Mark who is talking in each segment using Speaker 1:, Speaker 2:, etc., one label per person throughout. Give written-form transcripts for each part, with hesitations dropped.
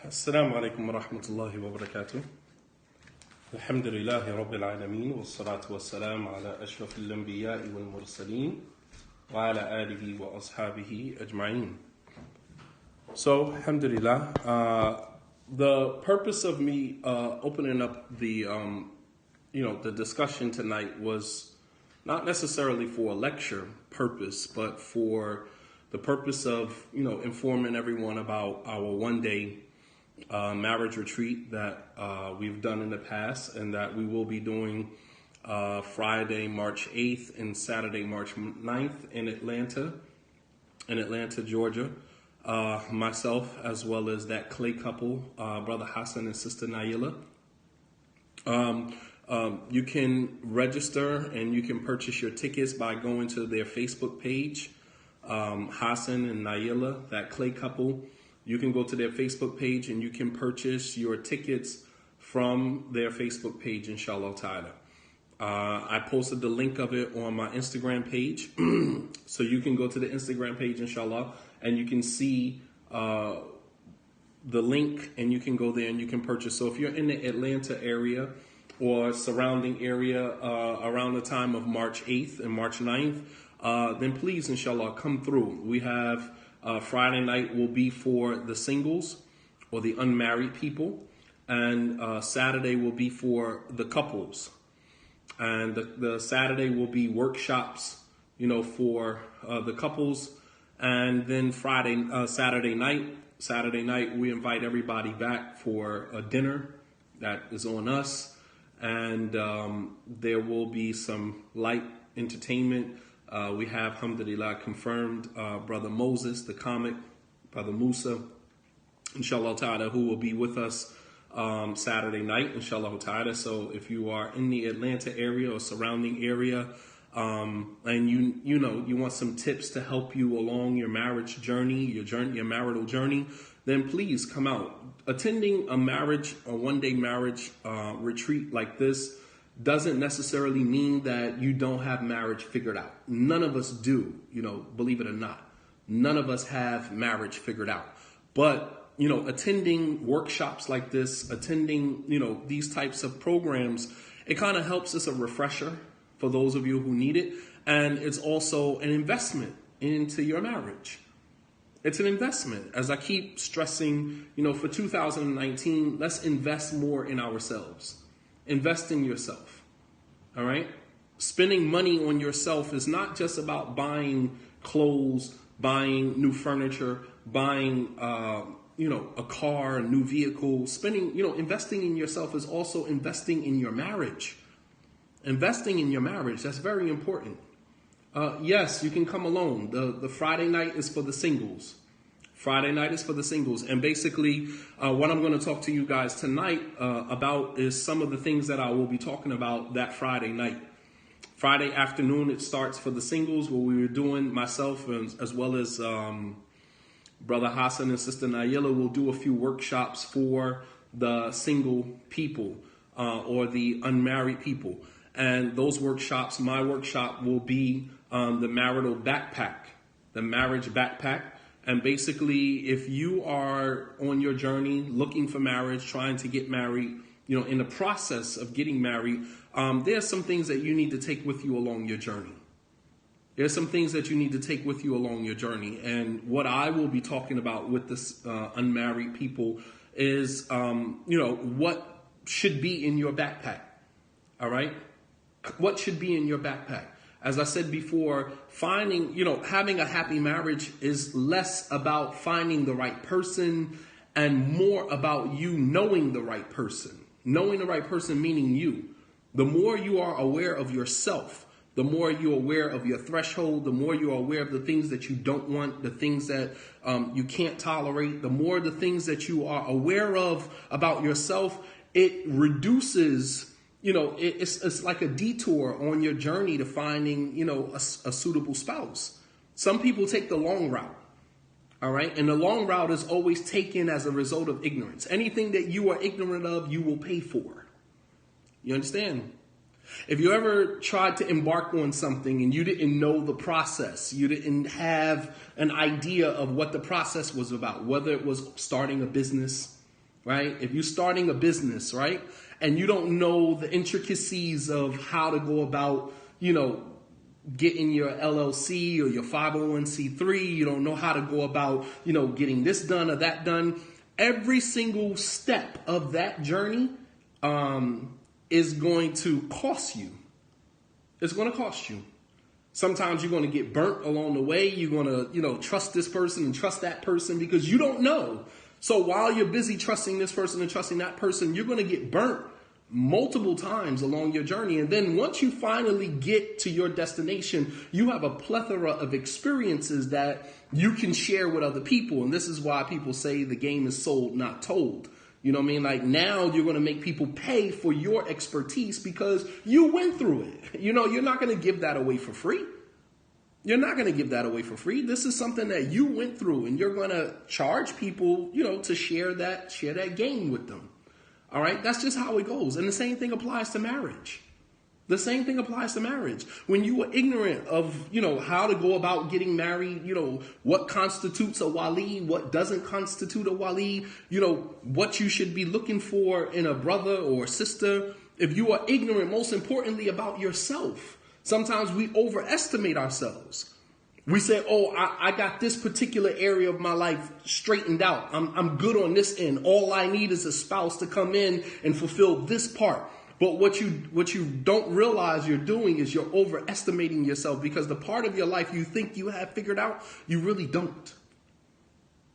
Speaker 1: السلام عليكم ورحمة الله وبركاته. الحمد لله رب العالمين والصلاة والسلام على أشرف الأنبياء والمرسلين وعلى آله وأصحابه أجمعين. So, alhamdulillah, the purpose of me opening up the discussion tonight was not necessarily for a lecture purpose, but for the purpose of informing everyone about our one-day marriage retreat that we've done in the past and that we will be doing Friday, March 8th and Saturday, March 9th in Atlanta, Georgia. Myself, as well as that clay couple, Brother Hassan and Sister Naila. You can register and you can purchase your tickets by going to their Facebook page, Hassan and Naila, that clay couple. You can go to their Facebook page and you can purchase your tickets from their Facebook page, inshallah ta'ala. I posted the link of it on my Instagram page. So you can go to the Instagram page, inshallah, and you can see the link and you can go there and you can purchase. So if you're in the Atlanta area or surrounding area around the time of March 8th and March 9th, then please, inshallah, come through. We have Friday night will be for the singles or the unmarried people, and Saturday will be for the couples. And the Saturday will be workshops, for the couples. And then Saturday night, we invite everybody back for a dinner that is on us. And there will be some light entertainment. We have, alhamdulillah, confirmed Brother Moses, the comic, Brother Musa, inshallah ta'ala, who will be with us Saturday night, inshallah ta'ala. So if you are in the Atlanta area or surrounding area, and you want some tips to help you along your marriage journey, your marital journey, then please come out. Attending a one-day marriage retreat like this doesn't necessarily mean that you don't have marriage figured out. None of us do, believe it or not. None of us have marriage figured out. But, attending workshops like this, attending, these types of programs, it kind of helps us a refresher for those of you who need it. And it's also an investment into your marriage. It's an investment. As I keep stressing, for 2019, let's invest more in ourselves. Invest in yourself. All right? Spending money on yourself is not just about buying clothes, buying new furniture, buying, a car, a new vehicle. Investing in yourself is also investing in your marriage. Investing in your marriage, that's very important. Yes, you can come alone. The Friday night is for the singles. Friday night is for the singles. And basically, what I'm going to talk to you guys tonight about is some of the things that I will be talking about that Friday night. Friday afternoon, it starts for the singles, where we were doing, myself as well as Brother Hassan and Sister Naila will do a few workshops for the single people or the unmarried people. And those workshops, my workshop will be the marital backpack, the marriage backpack. And basically, if you are on your journey looking for marriage, trying to get married, in the process of getting married, there are some things that you need to take with you along your journey. There's some things that you need to take with you along your journey. And what I will be talking about with this unmarried people is, what should be in your backpack. All right? What should be in your backpack? As I said before, having a happy marriage is less about finding the right person and more about you knowing the right person. Knowing the right person meaning you. The more you are aware of yourself, the more you're aware of your threshold, the more you're aware of the things that you don't want, the things that you can't tolerate, the more the things that you are aware of about yourself, it reduces. It's like a detour on your journey to finding, a suitable spouse. Some people take the long route, all right? And the long route is always taken as a result of ignorance. Anything that you are ignorant of, you will pay for. You understand? If you ever tried to embark on something and you didn't know the process, you didn't have an idea of what the process was about, whether it was starting a business, right? If you're starting a business, right, and you don't know the intricacies of how to go about, getting your LLC or your 501c3, you don't know how to go about, getting this done or that done. Every single step of that journey is going to cost you. It's going to cost you. Sometimes you're going to get burnt along the way. You're going to, trust this person and trust that person because you don't know. So while you're busy trusting this person and trusting that person, you're going to get burnt multiple times along your journey. And then once you finally get to your destination, you have a plethora of experiences that you can share with other people. And this is why people say the game is sold, not told. You know what I mean? Like now you're going to make people pay for your expertise because you went through it. You're not going to give that away for free. You're not going to give that away for free. This is something that you went through and you're going to charge people, to share that gain with them. All right. That's just how it goes. And the same thing applies to marriage. The same thing applies to marriage. When you are ignorant of, how to go about getting married, what constitutes a wali, what doesn't constitute a wali, what you should be looking for in a brother or sister. If you are ignorant, most importantly, about yourself, sometimes we overestimate ourselves. We say, oh, I got this particular area of my life straightened out. I'm good on this end. All I need is a spouse to come in and fulfill this part. But what you don't realize you're doing is you're overestimating yourself because the part of your life you think you have figured out, you really don't.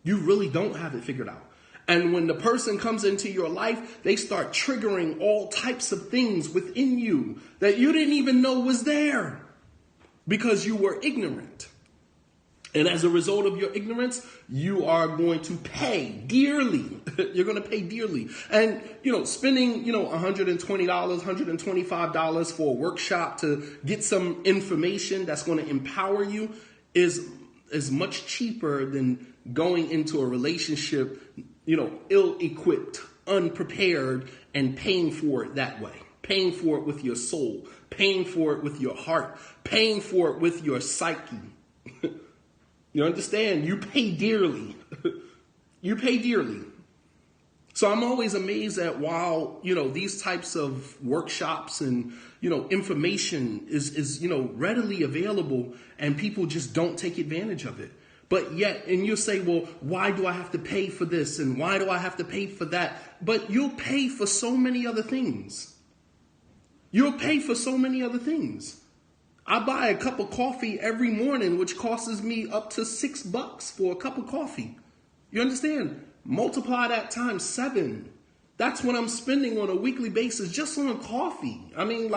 Speaker 1: You really don't have it figured out. And when the person comes into your life, they start triggering all types of things within you that you didn't even know was there because you were ignorant. And as a result of your ignorance, you are going to pay dearly. You're going to pay dearly. And, spending, $120, $125 for a workshop to get some information that's going to empower you is much cheaper than going into a relationship, ill-equipped, unprepared, and paying for it that way. Paying for it with your soul, paying for it with your heart, paying for it with your psyche. You understand? You pay dearly. You pay dearly. So I'm always amazed at while, these types of workshops and, information is readily available and people just don't take advantage of it. But yet, and you'll say, well, why do I have to pay for this? And why do I have to pay for that? But you'll pay for so many other things. You'll pay for so many other things. I buy a cup of coffee every morning, which costs me up to $6 for a cup of coffee. You understand? Multiply that times 7. That's what I'm spending on a weekly basis just on coffee. I mean,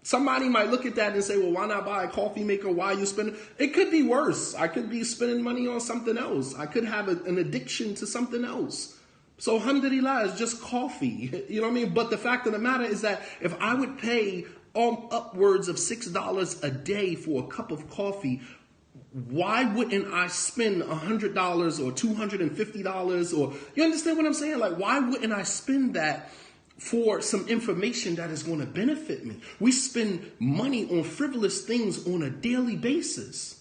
Speaker 1: somebody might look at that and say, well, why not buy a coffee maker? Why are you spending? It could be worse. I could be spending money on something else. I could have an addiction to something else. So alhamdulillah, it's just coffee. You know what I mean? But the fact of the matter is that if I would pay upwards of $6 a day for a cup of coffee, why wouldn't I spend $100 or $250 or, you understand what I'm saying? Why wouldn't I spend that for some information that is going to benefit me? We spend money on frivolous things on a daily basis.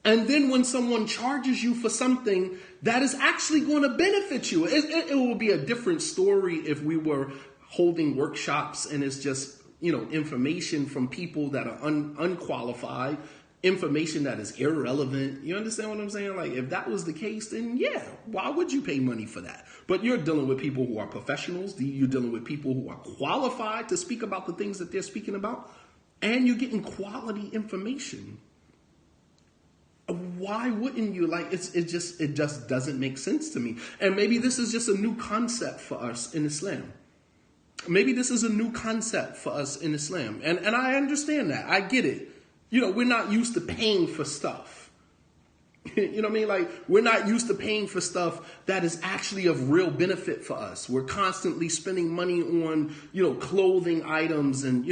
Speaker 1: And then when someone charges you for something that is actually going to benefit you, it will be a different story if we were holding workshops and it's just, information from people that are unqualified, information that is irrelevant. You understand what I'm saying? If that was the case, then yeah, why would you pay money for that? But you're dealing with people who are professionals. You're dealing with people who are qualified to speak about the things that they're speaking about. And you're getting quality information. Why wouldn't you? It just doesn't make sense to me. And maybe this is just a new concept for us in Islam. Maybe this is a new concept for us in Islam. And I understand that. I get it. We're not used to paying for stuff. You know what I mean? We're not used to paying for stuff that is actually of real benefit for us. We're constantly spending money on, clothing items and,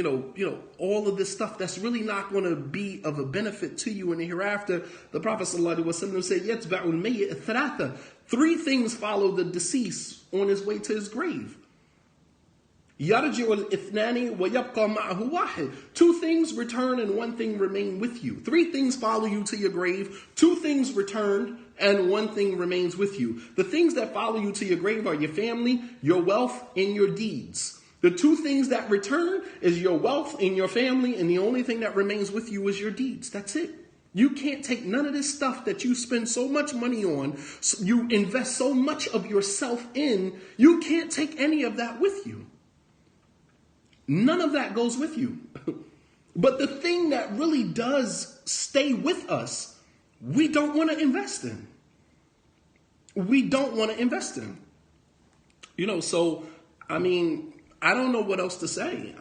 Speaker 1: all of this stuff that's really not going to be of a benefit to you in the hereafter. The Prophet ﷺ said, "Yatba'ul mayyit thalatha." 3 things follow the deceased on his way to his grave. يرجع الاثنان ويبقى معه واحد. Two things return and one thing remain with you. Three things follow you to your grave. Two things return and one thing remains with you. The things that follow you to your grave are your family, your wealth, and your deeds. The two things that return is your wealth and your family, and the only thing that remains with you is your deeds. That's it. You can't take none of this stuff that you spend so much money on, you invest so much of yourself in, you can't take any of that with you. None of that goes with you. But the thing that really does stay with us, we don't want to invest in. We don't want to invest in. So, I don't know what else to say.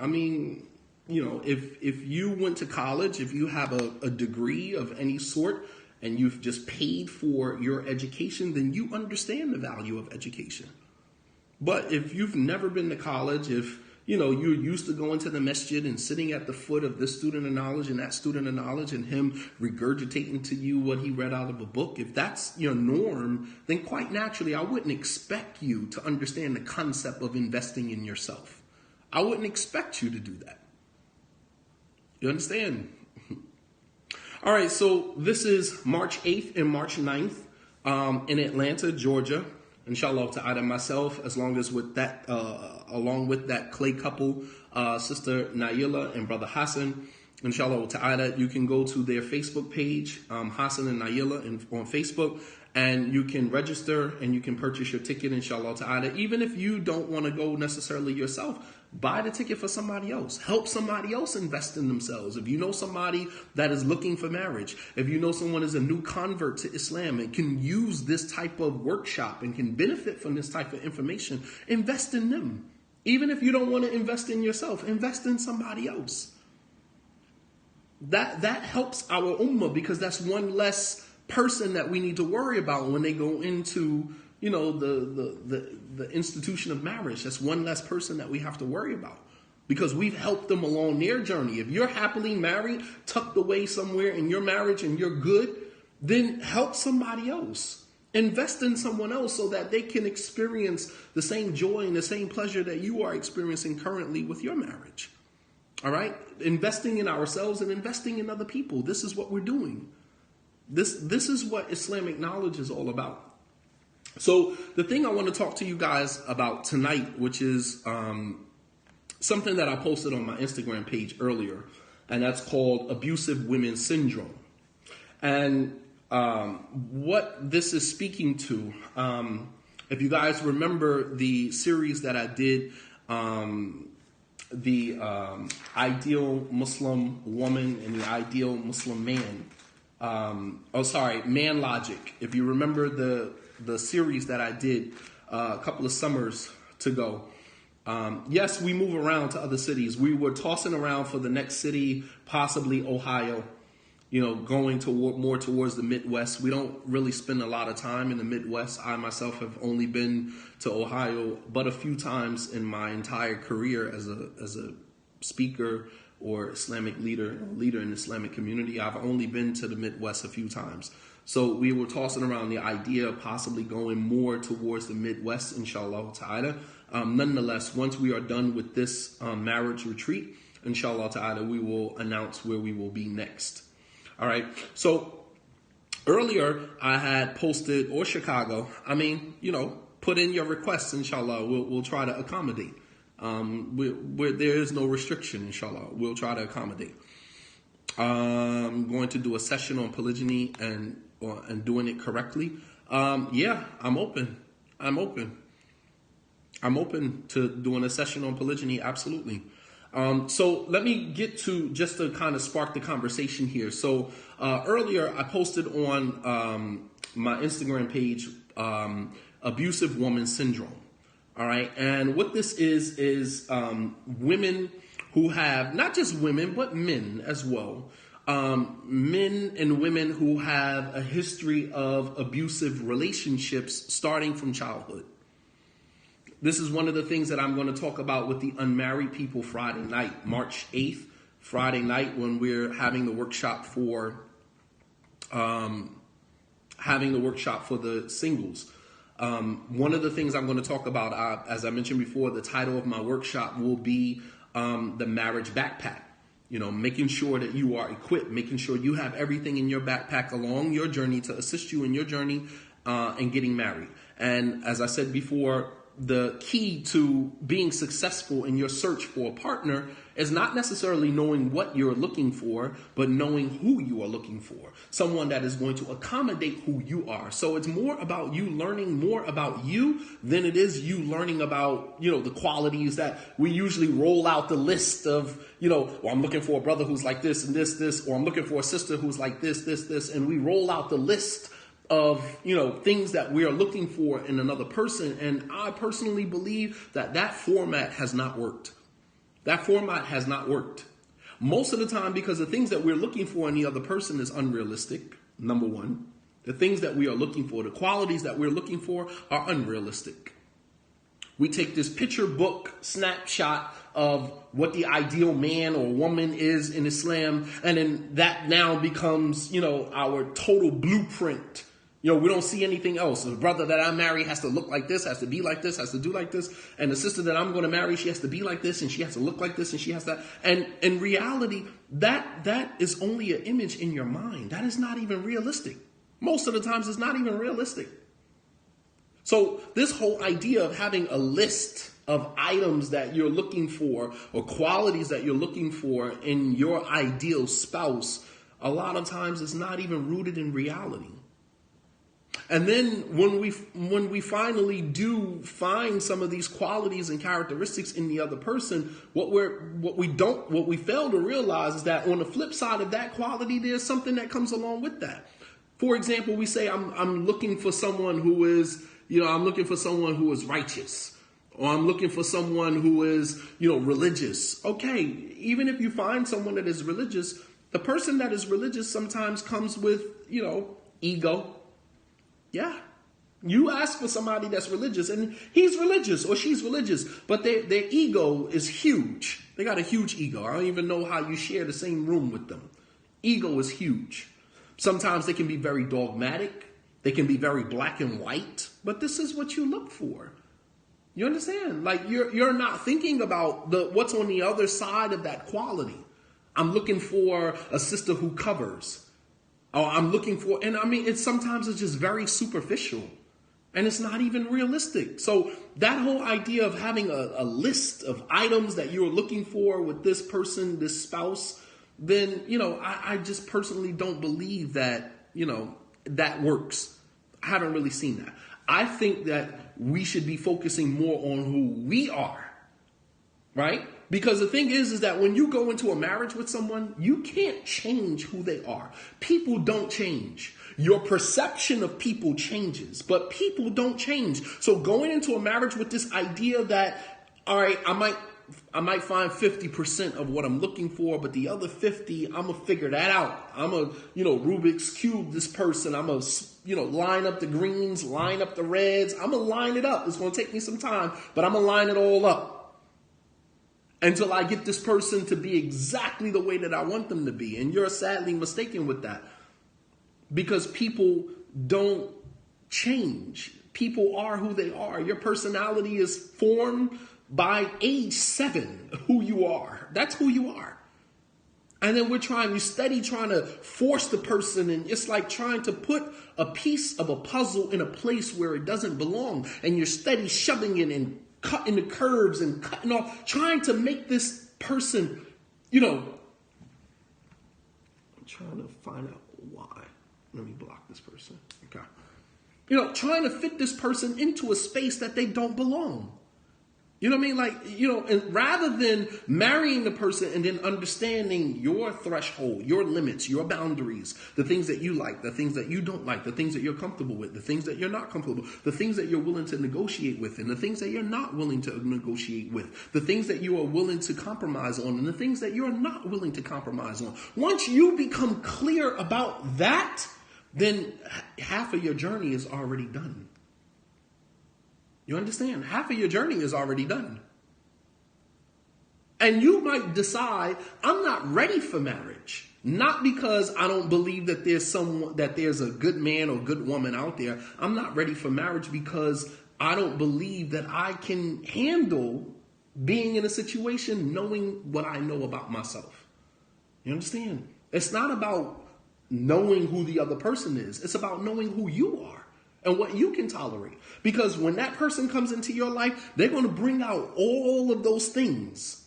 Speaker 1: If you went to college, if you have a degree of any sort and you've just paid for your education, then you understand the value of education. But if you've never been to college, if you're used to going to the masjid and sitting at the foot of this student of knowledge and that student of knowledge and him regurgitating to you what he read out of a book, if that's your norm, then quite naturally, I wouldn't expect you to understand the concept of investing in yourself. I wouldn't expect you to do that. You understand? All right, so this is March 8th and March 9th in Atlanta, Georgia. Inshallah ta'ala, myself, along with that clay couple, Sister Naila and Brother Hassan. Inshallah ta'ala, you can go to their Facebook page, Hassan and Naila on Facebook, and you can register and you can purchase your ticket, inshallah ta'ala. Even if you don't want to go necessarily yourself, buy the ticket for somebody else. Help somebody else invest in themselves. If you know somebody that is looking for marriage, if you know someone is a new convert to Islam and can use this type of workshop and can benefit from this type of information, invest in them. Even if you don't want to invest in yourself, invest in somebody else. That helps our ummah, because that's one less person that we need to worry about when they go into the institution of marriage. That's one less person that we have to worry about, because we've helped them along their journey. If you're happily married, tucked away somewhere in your marriage and you're good, then help somebody else. Invest in someone else so that they can experience the same joy and the same pleasure that you are experiencing currently with your marriage. All right? Investing in ourselves and investing in other people. This is what we're doing. This is what Islamic knowledge is all about. So the thing I want to talk to you guys about tonight, which is something that I posted on my Instagram page earlier, and that's called Abusive Women Syndrome. And what this is speaking to, if you guys remember the series that I did, the ideal Muslim woman and the ideal Muslim man, Man Logic. If you remember the series that I did a couple of summers ago. Yes, we move around to other cities. We were tossing around for the next city, possibly Ohio, going more towards the Midwest. We don't really spend a lot of time in the Midwest. I myself have only been to Ohio but a few times in my entire career as a speaker or Islamic leader in the Islamic community. I've only been to the Midwest a few times. So we were tossing around the idea of possibly going more towards the Midwest, inshallah ta'ala. Nonetheless, once we are done with this marriage retreat, inshallah ta'ala, we will announce where we will be next. All right. So earlier I had posted, or Chicago, put in your requests, inshallah. We'll try to accommodate. There is no restriction, inshallah. We'll try to accommodate. I'm going to do a session on polygyny and doing it correctly. Yeah, I'm open. I'm open to doing a session on polygyny. Absolutely. So let me get to just to kind of spark the conversation here. So earlier I posted on my Instagram page, Abusive Woman Syndrome. All right. And what this is women who have, not just women, but men as well. Men and women who have a history of abusive relationships starting from childhood. This is one of the things that I'm going to talk about with the Unmarried People Friday night, March 8th, Friday night, when we're having the workshop for the singles. One of the things I'm going to talk about, as I mentioned before, the title of my workshop will be the marriage backpack. Making sure that you are equipped, making sure you have everything in your backpack along your journey to assist you in your journey in getting married. And as I said before, the key to being successful in your search for a partner is not necessarily knowing what you're looking for, but knowing who you are looking for. Someone that is going to accommodate who you are. So it's more about you learning more about you than it is you learning about, the qualities that we usually roll out the list of, well, I'm looking for a brother who's like this and this, or I'm looking for a sister who's like this, and we roll out the list of, things that we are looking for in another person. And I personally believe that format has not worked. That format has not worked. Most of the time, because the things that we're looking for in the other person is unrealistic, number one. The things that we are looking for, the qualities that we're looking for are unrealistic. We take this picture book snapshot of what the ideal man or woman is in Islam, and then that now becomes, our total blueprint. We don't see anything else. The brother that I marry has to look like this, has to be like this, has to do like this. And the sister that I'm going to marry, she has to be like this, and she has to look like this, and she has that. And in reality, that is only an image in your mind. That is not even realistic. Most of the times, it's not even realistic. So this whole idea of having a list of items that you're looking for or qualities that you're looking for in your ideal spouse, a lot of times is not even rooted in reality. And then when we finally do find some of these qualities and characteristics in the other person, what we fail to realize is that on the flip side of that quality, there's something that comes along with that. For example, we say I'm looking for someone who is, I'm looking for someone who is righteous, or I'm looking for someone who is, religious. Okay, even if you find someone that is religious, the person that is religious sometimes comes with, ego. Yeah. You ask for somebody that's religious, and he's religious or she's religious, but their ego is huge. They got a huge ego. I don't even know how you share the same room with them. Ego is huge. Sometimes they can be very dogmatic. They can be very black and white, but this is what you look for. You understand? Like you're not thinking about what's on the other side of that quality. I'm looking for a sister who covers. Oh, I'm looking for, and I mean, sometimes it's just very superficial and it's not even realistic. So that whole idea of having a list of items that you're looking for with this person, this spouse, then, I just personally don't believe that, that works. I haven't really seen that. I think that we should be focusing more on who we are, right? Because the thing is that when you go into a marriage with someone, you can't change who they are. People don't change. Your perception of people changes, but people don't change. So going into a marriage with this idea that, all right, I might find 50% of what I'm looking for, but the other 50, I'm going to figure that out. I'm going to, Rubik's Cube this person. I'm going to, line up the greens, line up the reds. I'm going to line it up. It's going to take me some time, but I'm going to line it all up until I get this person to be exactly the way that I want them to be. And you're sadly mistaken with that, because people don't change. People are who they are. Your personality is formed by age 7, who you are. That's who you are. And then you steady trying to force the person, and it's like trying to put a piece of a puzzle in a place where it doesn't belong. And you're steady shoving it and cutting the curves and cutting off, trying to make this person, I'm trying to find out why. Let me block this person. Okay. Trying to fit this person into a space that they don't belong. You know what I mean? Like, and rather than marrying the person and then understanding your threshold, your limits, your boundaries, the things that you like, the things that you don't like, the things that you're comfortable with, the things that you're not comfortable with, the things that you're willing to negotiate with, and the things that you're not willing to negotiate with, the things that you are willing to compromise on, and the things that you're not willing to compromise on. Once you become clear about that, then half of your journey is already done. You understand? Half of your journey is already done. And you might decide, I'm not ready for marriage. Not because I don't believe that there's a good man or good woman out there. I'm not ready for marriage because I don't believe that I can handle being in a situation knowing what I know about myself. You understand? It's not about knowing who the other person is. It's about knowing who you are and what you can tolerate. Because when that person comes into your life, they're going to bring out all of those things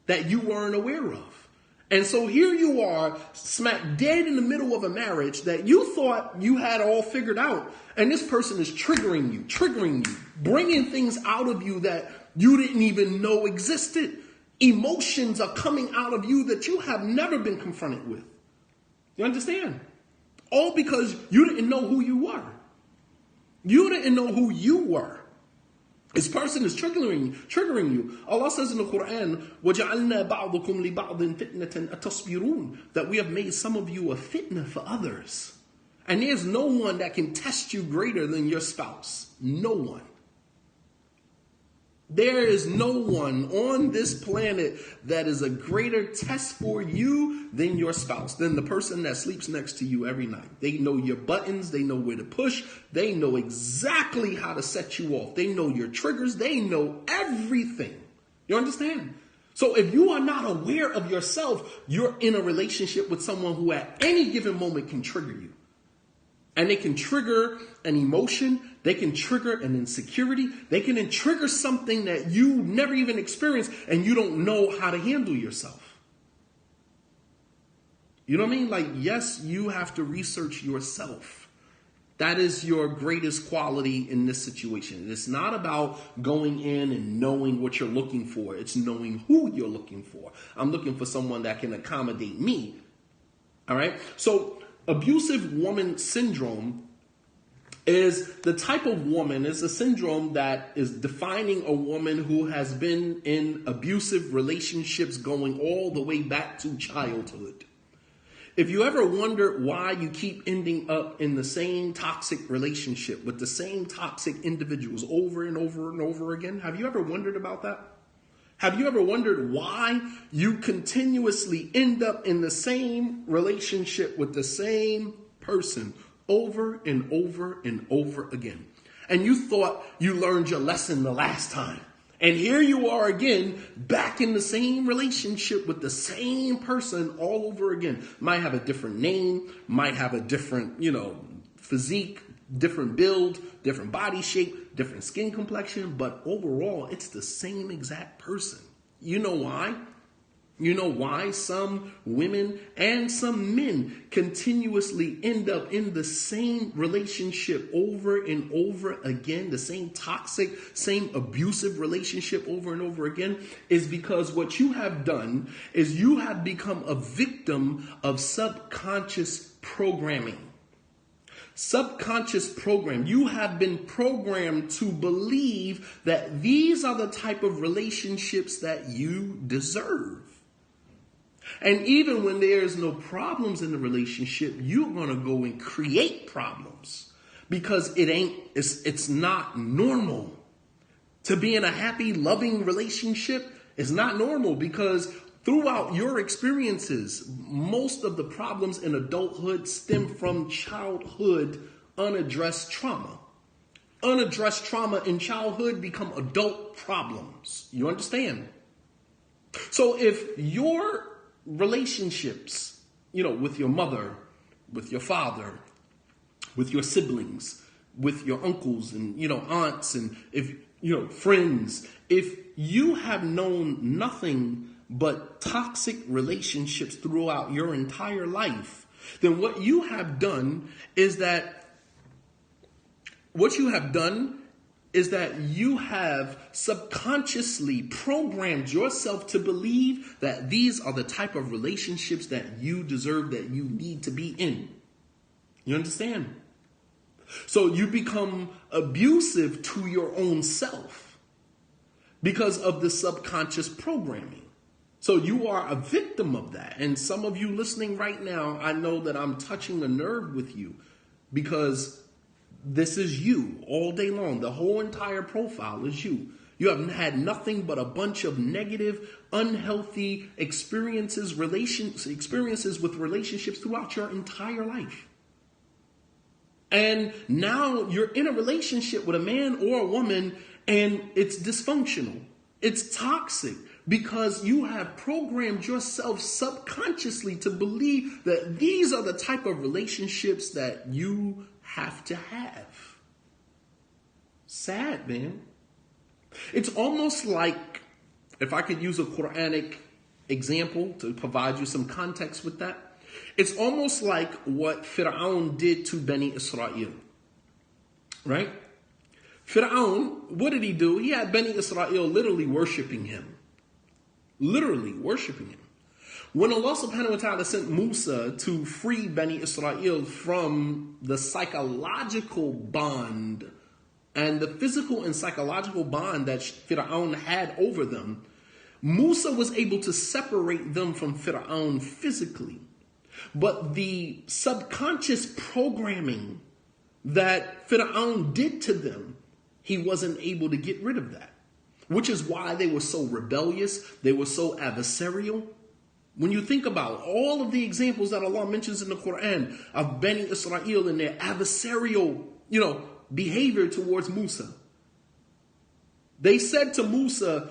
Speaker 1: that you weren't aware of. And so here you are, smack dead in the middle of a marriage that you thought you had all figured out. And this person is triggering you, bringing things out of you that you didn't even know existed. Emotions are coming out of you that you have never been confronted with. You understand? All because you didn't know who you were. You didn't know who you were. This person is triggering you. Allah says in the Quran, وَجَعَلْنَا بَعْضُكُمْ لِبَعْضٍ فِتْنَةً أَتَصْبِرُونَ, that we have made some of you a fitna for others. And there's no one that can test you greater than your spouse. No one. There is no one on this planet that is a greater test for you than your spouse, than the person that sleeps next to you every night. They know your buttons. They know where to push. They know exactly how to set you off. They know your triggers. They know everything. You understand? So if you are not aware of yourself, you're in a relationship with someone who at any given moment can trigger you. And they can trigger an emotion. They can trigger an insecurity. They can trigger something that you never even experienced and you don't know how to handle yourself. You know what I mean? Like, yes, you have to research yourself. That is your greatest quality in this situation. It's not about going in and knowing what you're looking for. It's knowing who you're looking for. I'm looking for someone that can accommodate me. All right? So abusive woman syndrome is the type of woman, is a syndrome that is defining a woman who has been in abusive relationships going all the way back to childhood. If you ever wondered why you keep ending up in the same toxic relationship with the same toxic individuals over and over and over again, have you ever wondered about that? Have you ever wondered why you continuously end up in the same relationship with the same person over and over and over again? And you thought you learned your lesson the last time. And here you are again, back in the same relationship with the same person all over again. Might have a different name, might have a different, physique, different build, different body shape, different skin complexion, but overall, it's the same exact person. You know why? You know why some women and some men continuously end up in the same relationship over and over again, the same toxic, same abusive relationship over and over again, is because what you have done is you have become a victim of subconscious programming. Subconscious program. You have been programmed to believe that these are the type of relationships that you deserve. And even when there's no problems in the relationship, you're going to go and create problems because it's not normal. To be in a happy, loving relationship is not normal because throughout your experiences, most of the problems in adulthood stem from childhood unaddressed trauma. Unaddressed trauma in childhood become adult problems. You understand? So if your relationships, with your mother, with your father, with your siblings, with your uncles and, aunts and friends, if you have known nothing but toxic relationships throughout your entire life, then what you have done is that you have subconsciously programmed yourself to believe that these are the type of relationships that you deserve, that you need to be in. You understand? So you become abusive to your own self because of the subconscious programming. So you are a victim of that. And some of you listening right now, I know that I'm touching a nerve with you because this is you all day long. The whole entire profile is you. You have had nothing but a bunch of negative, unhealthy experiences with relationships throughout your entire life. And now you're in a relationship with a man or a woman and it's dysfunctional. It's toxic because you have programmed yourself subconsciously to believe that these are the type of relationships that you have to have. Sad, man. It's almost like, if I could use a Quranic example to provide you some context with that, it's almost like what Fir'aun did to Bani Israel, right? Fir'aun, what did he do? He had Bani Israel literally worshiping him. Literally worshiping him. When Allah subhanahu wa ta'ala sent Musa to free Bani Israel from the psychological bond and the physical and psychological bond that Fir'aun had over them, Musa was able to separate them from Fir'aun physically. But the subconscious programming that Fir'aun did to them, he wasn't able to get rid of that. Which is why they were so rebellious, they were so adversarial. When you think about all of the examples that Allah mentions in the Quran of Bani Israel and their adversarial, behavior towards Musa. They said to Musa,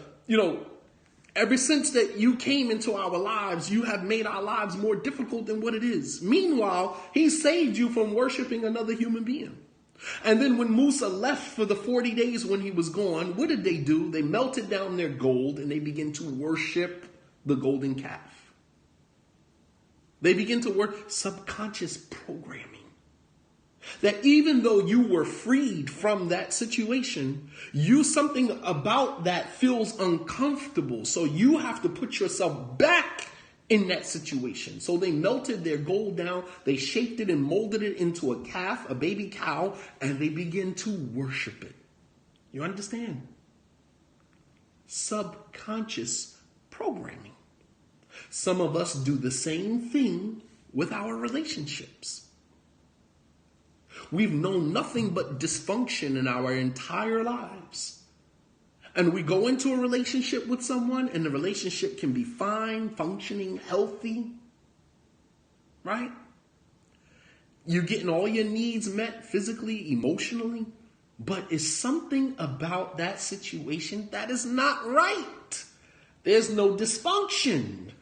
Speaker 1: ever since that you came into our lives, you have made our lives more difficult than what it is. Meanwhile, he saved you from worshiping another human being. And then when Musa left for the 40 days when he was gone, what did they do? They melted down their gold and they began to worship the golden calf. They begin to work subconscious programming. That even though you were freed from that situation, something about that feels uncomfortable. So you have to put yourself back in that situation. So they melted their gold down, they shaped it and molded it into a calf, a baby cow, and they begin to worship it. You understand? Subconscious programming. Some of us do the same thing with our relationships. We've known nothing but dysfunction in our entire lives. And we go into a relationship with someone and the relationship can be fine, functioning, healthy, right? You're getting all your needs met physically, emotionally, but it's something about that situation that is not right. There's no dysfunction.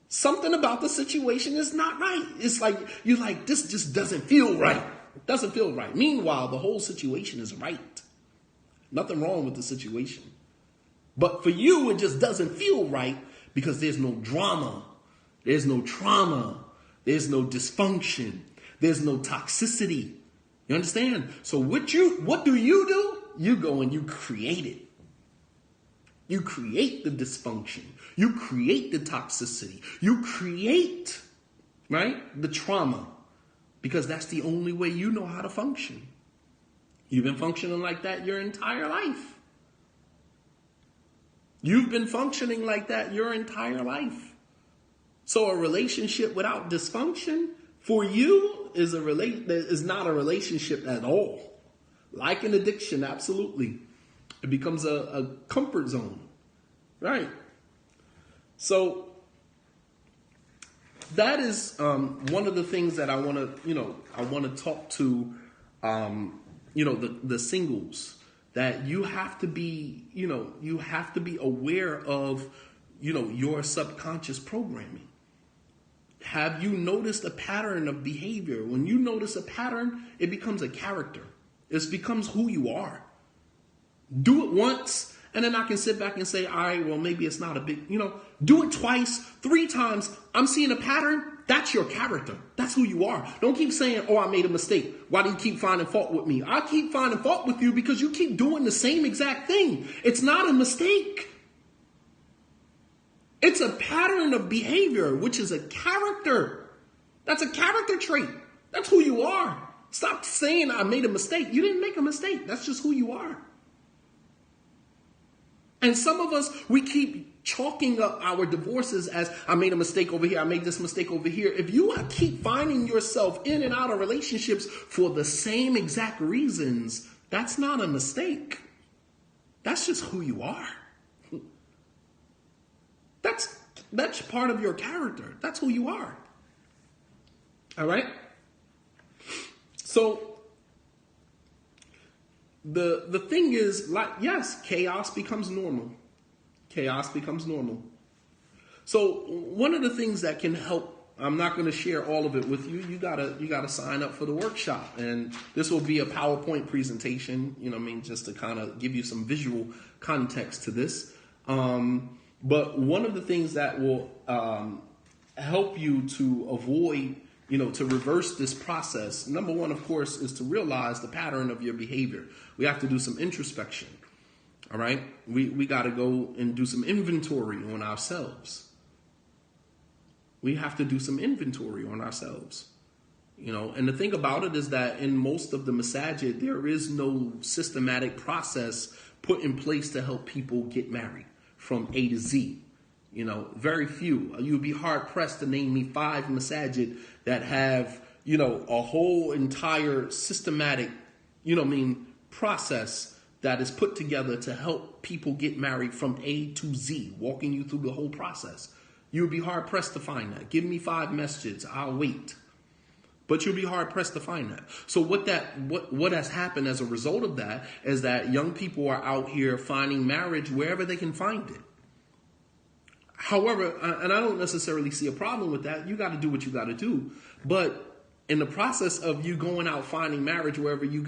Speaker 1: Something about the situation is not right. It's like, you're like, this just doesn't feel right. It doesn't feel right. Meanwhile, the whole situation is right. Nothing wrong with the situation. But for you, it just doesn't feel right because there's no drama. There's no trauma. There's no dysfunction. There's no toxicity. You understand? So what do? You go and you create it. You create the dysfunction. You create the toxicity. You create, right, the trauma. Because that's the only way you know how to function. You've been functioning like that your entire life. You've been functioning like that your entire life. So a relationship without dysfunction for you is not a relationship at all. Like an addiction, absolutely. It becomes a comfort zone, right? So that is one of the things that I want to talk to, the singles, that you have to be aware of, your subconscious programming. Have you noticed a pattern of behavior? When you notice a pattern, it becomes a character. It becomes who you are. Do it once, and then I can sit back and say, all right, well, maybe it's not a big, do it twice, 3 times. I'm seeing a pattern. That's your character. That's who you are. Don't keep saying, oh, I made a mistake. Why do you keep finding fault with me? I keep finding fault with you because you keep doing the same exact thing. It's not a mistake. It's a pattern of behavior, which is a character. That's a character trait. That's who you are. Stop saying I made a mistake. You didn't make a mistake. That's just who you are. And some of us, we keep chalking up our divorces as I made a mistake over here. I made this mistake over here. If you keep finding yourself in and out of relationships for the same exact reasons, that's not a mistake. That's just who you are. That's part of your character. That's who you are. All right? So the thing is, like, yes, chaos becomes normal. Chaos becomes normal. So one of the things that can help, I'm not going to share all of it with you. You gotta sign up for the workshop, and this will be a PowerPoint presentation. You know what I mean, just to kind of give you some visual context to this. But one of the things that will help you to avoid, to reverse this process, number one, of course, is to realize the pattern of your behavior. We have to do some introspection. All right, we got to go and do some inventory on ourselves. We have to do some inventory on ourselves, and the thing about it is that in most of the masajid, there is no systematic process put in place to help people get married from A to Z. Very few. You'd be hard pressed to name me 5 masajid that have, a whole entire systematic, process that is put together to help people get married from A to Z, walking you through the whole process. You would be hard pressed to find that. Give me 5 messages, I'll wait. But you'll be hard pressed to find that. So what has happened as a result of that is that young people are out here finding marriage wherever they can find it. However, and I don't necessarily see a problem with that. You got to do what you got to do. But in the process of you going out finding marriage wherever you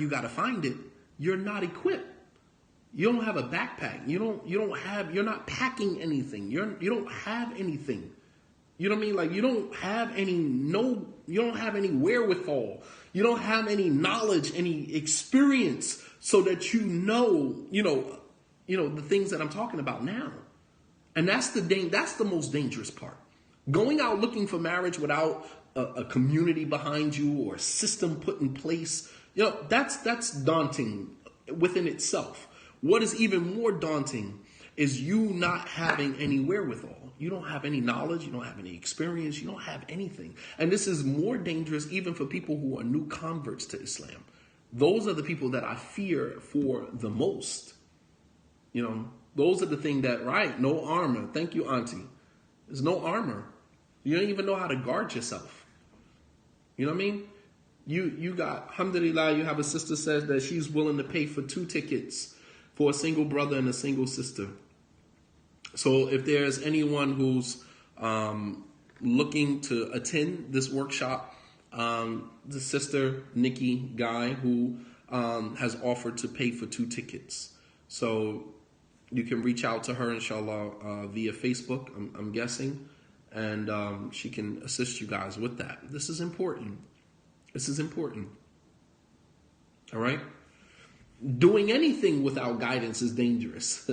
Speaker 1: got to find it, you're not equipped. You don't have a backpack. You're not packing anything. You don't have anything. You know what I mean? Like, you don't have any wherewithal. You don't have any knowledge, any experience so that the things that I'm talking about now. And that's the most dangerous part. Going out looking for marriage without a community behind you or a system put in place, that's daunting within itself. What is even more daunting is you not having any wherewithal. You don't have any knowledge. You don't have any experience. You don't have anything. And this is more dangerous even for people who are new converts to Islam. Those are the people that I fear for the most. Those are the thing that, right, no armor. Thank you, Auntie. There's no armor. You don't even know how to guard yourself. You know what I mean? You got, alhamdulillah, you have a sister says that she's willing to pay for 2 tickets for a single brother and a single sister. So if there's anyone who's looking to attend this workshop, the sister, Nikki Guy, who has offered to pay for 2 tickets. So you can reach out to her, inshallah, via Facebook, I'm guessing, and she can assist you guys with that. This is important. This is important. All right? Doing anything without guidance is dangerous.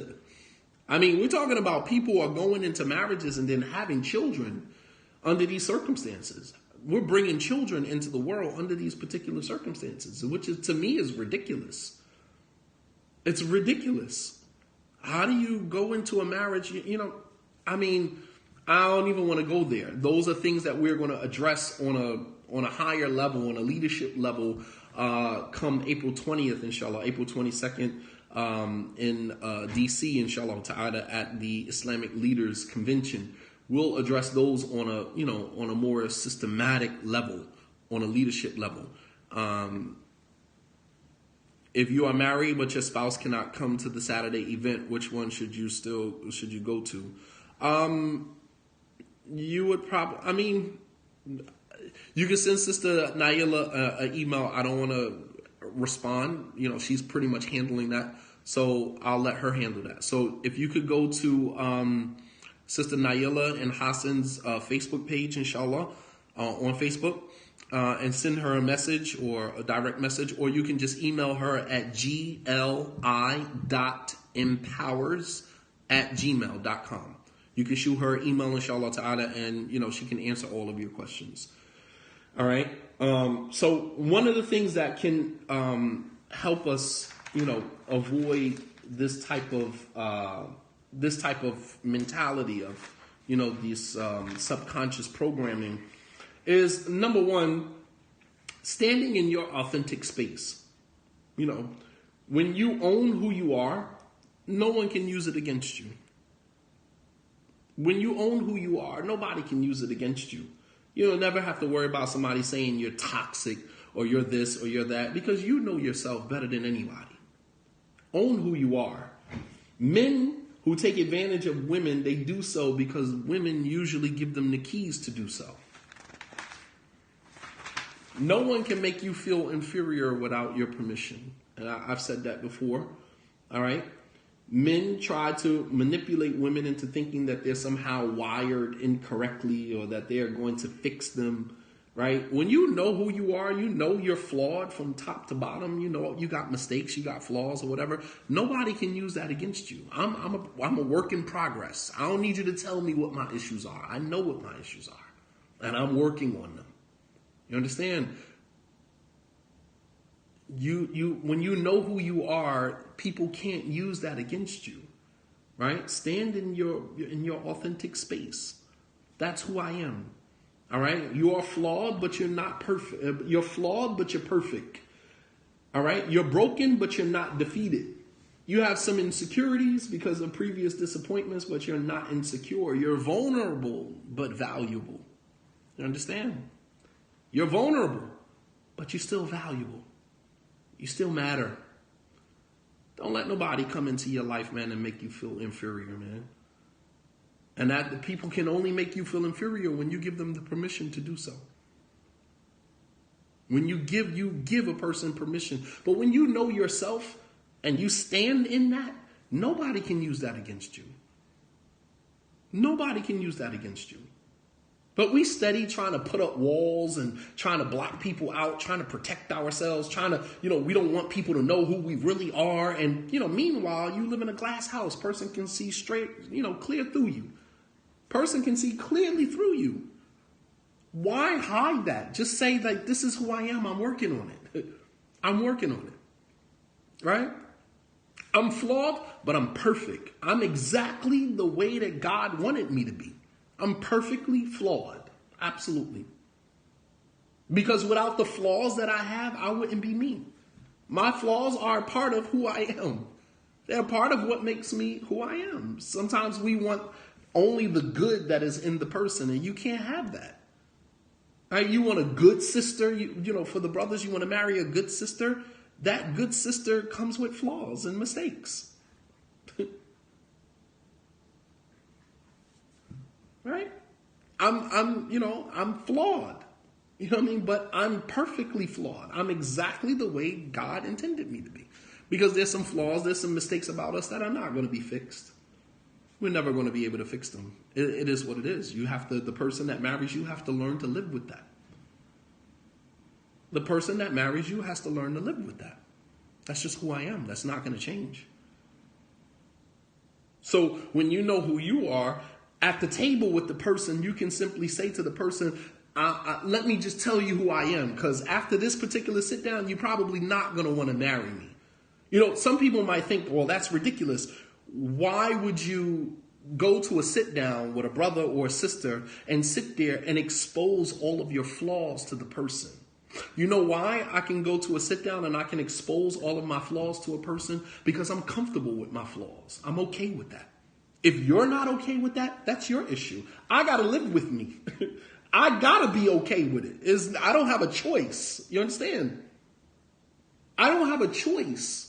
Speaker 1: I mean, we're talking about people who are going into marriages and then having children under these circumstances. We're bringing children into the world under these particular circumstances, which to me is ridiculous. It's ridiculous. How do you go into a marriage? I mean, I don't even want to go there. Those are things that we're going to address on a higher level, on a leadership level, come April 20th, inshallah, April 22nd, in DC, inshallah ta'ala, at the Islamic Leaders Convention. We'll address those on a more systematic level, on a leadership level. If you are married but your spouse cannot come to the Saturday event, which one should you go to? You would probably, you can send Sister Naila an email. I don't want to respond. She's pretty much handling that. So I'll let her handle that. So if you could go to Sister Naila and Hassan's Facebook page, inshallah, on Facebook, and send her a message or a direct message, or you can just email her at gli.empowers@gmail.com. You can shoot her email, inshallah ta'ala, and she can answer all of your questions. All right. So one of the things that can help us, avoid this type of mentality of, this subconscious programming is, number one, standing in your authentic space. When you own who you are no one can use it against you. When you own who you are, nobody can use it against you. You'll never have to worry about somebody saying you're toxic or you're this or you're that, because you know yourself better than anybody. Own who you are. Men who take advantage of women, they do so because women usually give them the keys to do so. No one can make you feel inferior without your permission. And I've said that before. All right. Men try to manipulate women into thinking that they're somehow wired incorrectly or that they are going to fix them, right? When you know who you are, you know you're flawed from top to bottom. You know you got mistakes, you got flaws or whatever. Nobody can use that against you. I'm a work in progress. I don't need you to tell me what my issues are. I know what my issues are, and I'm working on them. You understand? When you know who you are, people can't use that against you, right? Stand in your authentic space. That's who I am. All right. You are flawed, but you're not perfect. You're flawed, but you're perfect. All right. You're broken, but you're not defeated. You have some insecurities because of previous disappointments, but you're not insecure. You're vulnerable, but valuable. You understand? You're vulnerable, but you're still valuable. You still matter. Don't let nobody come into your life, man, and make you feel inferior, man. And that the people can only make you feel inferior when you give them the permission to do so. When you give a person permission. But when you know yourself and you stand in that, nobody can use that against you. Nobody can use that against you. But we steady trying to put up walls and trying to block people out, trying to protect ourselves, trying to, we don't want people to know who we really are. And, meanwhile, you live in a glass house. Person can see straight, clear through you. Person can see clearly through you. Why hide that? Just say that this is who I am. I'm working on it. I'm working on it. Right? I'm flawed, but I'm perfect. I'm exactly the way that God wanted me to be. I'm perfectly flawed. Absolutely. Because without the flaws that I have, I wouldn't be me. My flaws are a part of who I am. They're part of what makes me who I am. Sometimes we want only the good that is in the person, and you can't have that. Right? You want a good sister, for the brothers, you want to marry a good sister. That good sister comes with flaws and mistakes. Right? I'm flawed. You know what I mean? But I'm perfectly flawed. I'm exactly the way God intended me to be. Because there's some flaws, there's some mistakes about us that are not going to be fixed. We're never going to be able to fix them. It is what it is. The person that marries you have to learn to live with that. The person that marries you has to learn to live with that. That's just who I am. That's not going to change. So when you know who you are, at the table with the person, you can simply say to the person, let me just tell you who I am, because after this particular sit down, you're probably not going to want to marry me. Some people might think, well, that's ridiculous. Why would you go to a sit down with a brother or a sister and sit there and expose all of your flaws to the person? You know why I can go to a sit down and I can expose all of my flaws to a person? Because I'm comfortable with my flaws. I'm okay with that. If you're not okay with that, that's your issue. I got to live with me. I got to be okay with it. I don't have a choice. You understand? I don't have a choice.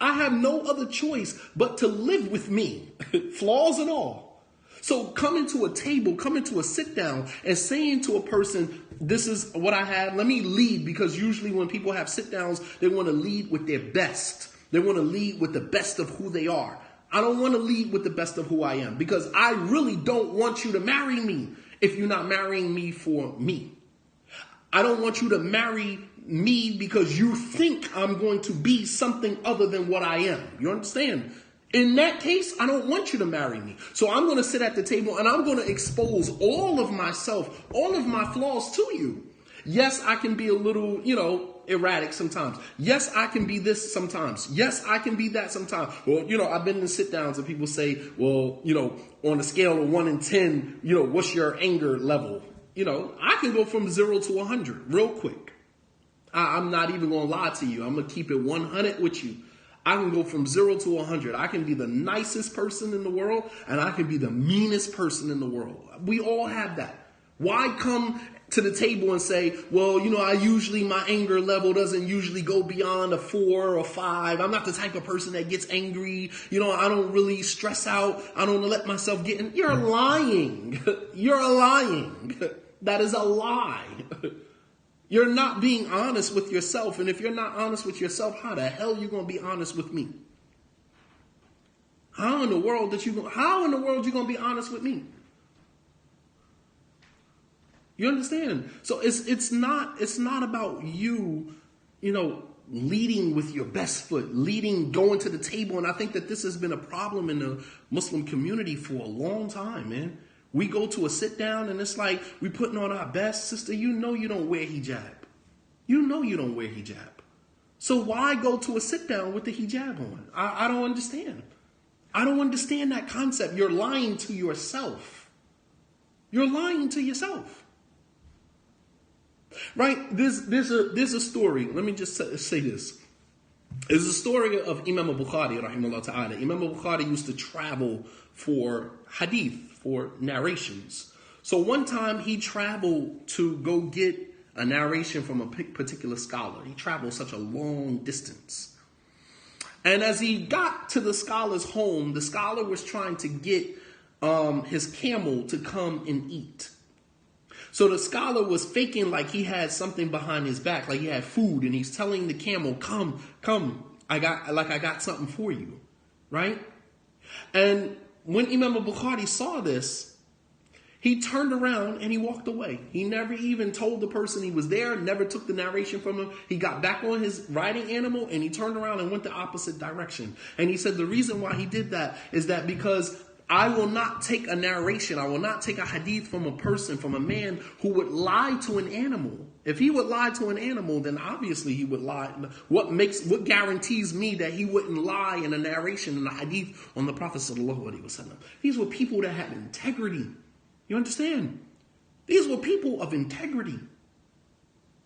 Speaker 1: I have no other choice but to live with me, flaws and all. So coming to a table, coming to a sit down and saying to a person, this is what I have. Let me lead, because usually when people have sit downs, they want to lead with their best. They want to lead with the best of who they are. I don't want to lead with the best of who I am, because I really don't want you to marry me if you're not marrying me for me. I don't want you to marry me because you think I'm going to be something other than what I am. You understand? In that case, I don't want you to marry me. So I'm going to sit at the table and I'm going to expose all of myself, all of my flaws to you. Yes, I can be a little, erratic sometimes. Yes, I can be this sometimes. Yes, I can be that sometimes. Well, I've been in sit downs and people say, well, on a scale of 1 and 10, what's your anger level? I can go from 0 to 100 real quick. I'm not even going to lie to you. I'm going to keep it 100 with you. I can go from 0 to 100. I can be the nicest person in the world, and I can be the meanest person in the world. We all have that. Why come to the table and say, well, my anger level doesn't usually go beyond a 4 or 5. I'm not the type of person that gets angry. I don't really stress out. I don't let myself get in. You're lying. You're lying. That is a lie. You're not being honest with yourself. And if you're not honest with yourself, how the hell are you going to be honest with me? How in the world you going to be honest with me? You understand? So it's not about you, leading with your best foot, going to the table. And I think that this has been a problem in the Muslim community for a long time, man. We go to a sit down and it's like we putting on our best. Sister, you don't wear hijab. You don't wear hijab. So why go to a sit down with the hijab on? I don't understand. I don't understand that concept. You're lying to yourself. You're lying to yourself. Right? There's a story. Let me just say this. There's a story of Imam al-Bukhari, rahimahullah ta'ala. Imam al-Bukhari used to travel for hadith, for narrations. So one time he traveled to go get a narration from a particular scholar. He traveled such a long distance. And as he got to the scholar's home, the scholar was trying to get his camel to come and eat. So the scholar was faking like he had something behind his back, like he had food, and he's telling the camel, come, I got something for you, right? And when Imam al-Bukhari saw this, he turned around and he walked away. He never even told the person he was there, never took the narration from him. He got back on his riding animal and he turned around and went the opposite direction. And he said the reason why he did that is that because I will not take a narration, I will not take a hadith from a person, from a man who would lie to an animal. If he would lie to an animal, then obviously he would lie. What guarantees me that he wouldn't lie in a narration, in a hadith on the Prophet sallallahu alaihi wasallam? These were people that had integrity. You understand? These were people of integrity.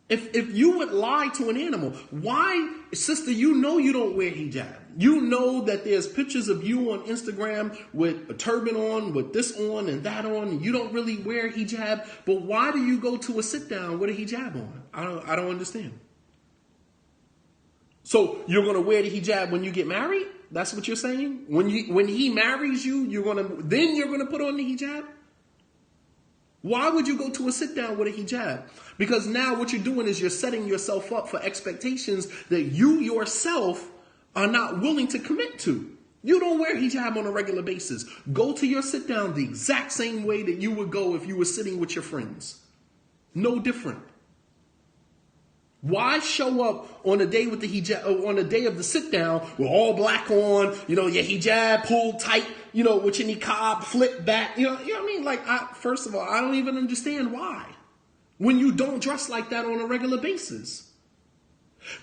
Speaker 1: If you would lie to an animal, why, sister, you don't wear hijab. You know that there's pictures of you on Instagram with a turban on, with this on and that on, and you don't really wear hijab. But why do you go to a sit down with a hijab on? I don't understand. So you're going to wear the hijab when you get married? That's what you're saying? When he marries you, you're going to put on the hijab? Why would you go to a sit down with a hijab? Because now what you're doing is you're setting yourself up for expectations that you yourself are not willing to commit to. You don't wear hijab on a regular basis. Go to your sit down the exact same way that you would go if you were sitting with your friends. No different. Why show up on a day with the hijab, on a day of the sit down with all black on, your hijab pulled tight, with your niqab flip back, you know what I mean? Like, first of all, I don't even understand why. When you don't dress like that on a regular basis.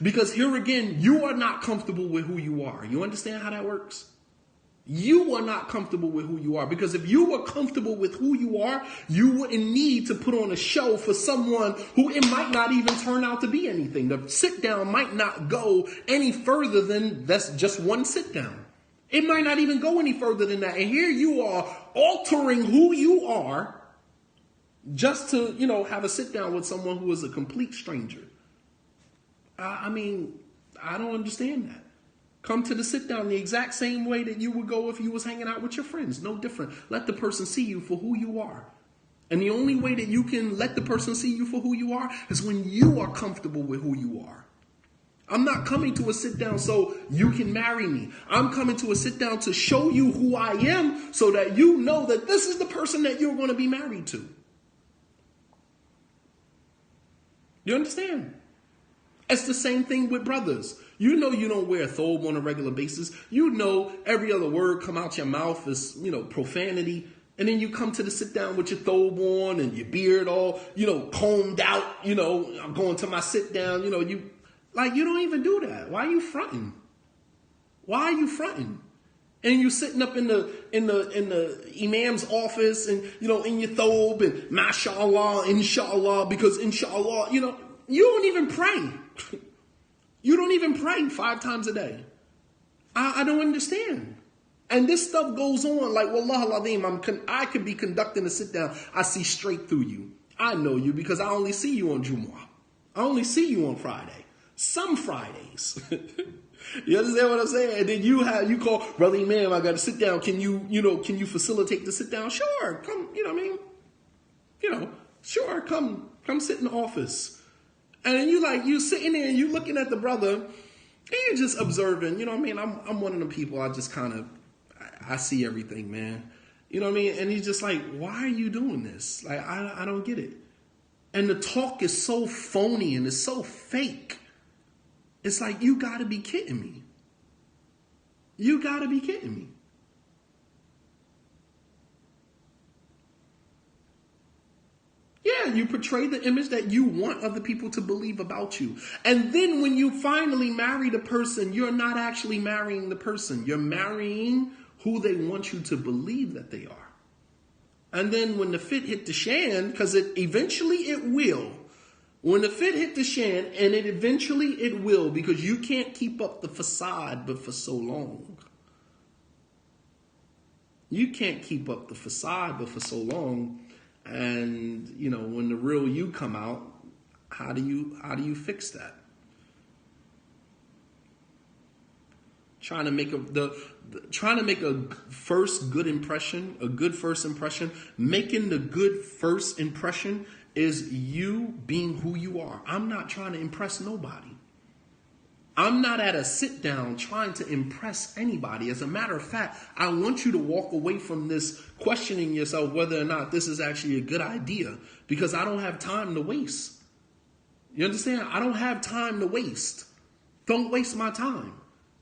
Speaker 1: Because here again, you are not comfortable with who you are. You understand how that works? You are not comfortable with who you are. Because if you were comfortable with who you are, you wouldn't need to put on a show for someone who it might not even turn out to be anything. The sit down might not go any further than that's just one sit down. It might not even go any further than that. And here you are altering who you are just to, have a sit down with someone who is a complete stranger. I don't understand that. Come to the sit down the exact same way that you would go if you was hanging out with your friends. No different. Let the person see you for who you are. And the only way that you can let the person see you for who you are is when you are comfortable with who you are. I'm not coming to a sit down so you can marry me. I'm coming to a sit down to show you who I am so that you know that this is the person that you're going to be married to. You understand? It's the same thing with brothers. You don't wear a thobe on a regular basis. Every other word come out your mouth is, profanity. And then you come to the sit down with your thobe on and your beard all, combed out, I'm going to my sit down, you don't even do that. Why are you fronting? Why are you fronting? And you sitting up in the imam's office and, in your thobe and mashallah, inshallah, because inshallah, you don't even pray. You don't even pray 5 times a day. I don't understand. And this stuff goes on like, wallah al-azim, I could be conducting a sit down. I see straight through you. I know you because I only see you on Jumu'ah. I only see you on Friday. Some Fridays. You understand what I'm saying? And then you call, brother Imam, I got to sit down. Can you facilitate the sit down? Sure. Come, you know what I mean? Sure. Come sit in the office. And then you sitting there and you looking at the brother and you're just observing, you know what I mean? I'm one of them people. I just kind of, I see everything, man. You know what I mean? And he's just like, why are you doing this? Like, I don't get it. And the talk is so phony and it's so fake. It's like, you got to be kidding me. You got to be kidding me. Yeah, you portray the image that you want other people to believe about you. And then when you finally marry the person, you're not actually marrying the person. You're marrying who they want you to believe that they are. And then when the fit hit the shan, because eventually it will. When the fit hit the shan, and eventually it will, because you can't keep up the facade but for so long. You can't keep up the facade but for so long. And, when the real you come out, how do you fix that? Trying to make a first good impression, a good first impression. Making the good first impression is you being who you are. I'm not trying to impress nobody. I'm not at a sit down trying to impress anybody. As a matter of fact, I want you to walk away from this questioning yourself whether or not this is actually a good idea, because I don't have time to waste. You understand? I don't have time to waste. Don't waste my time.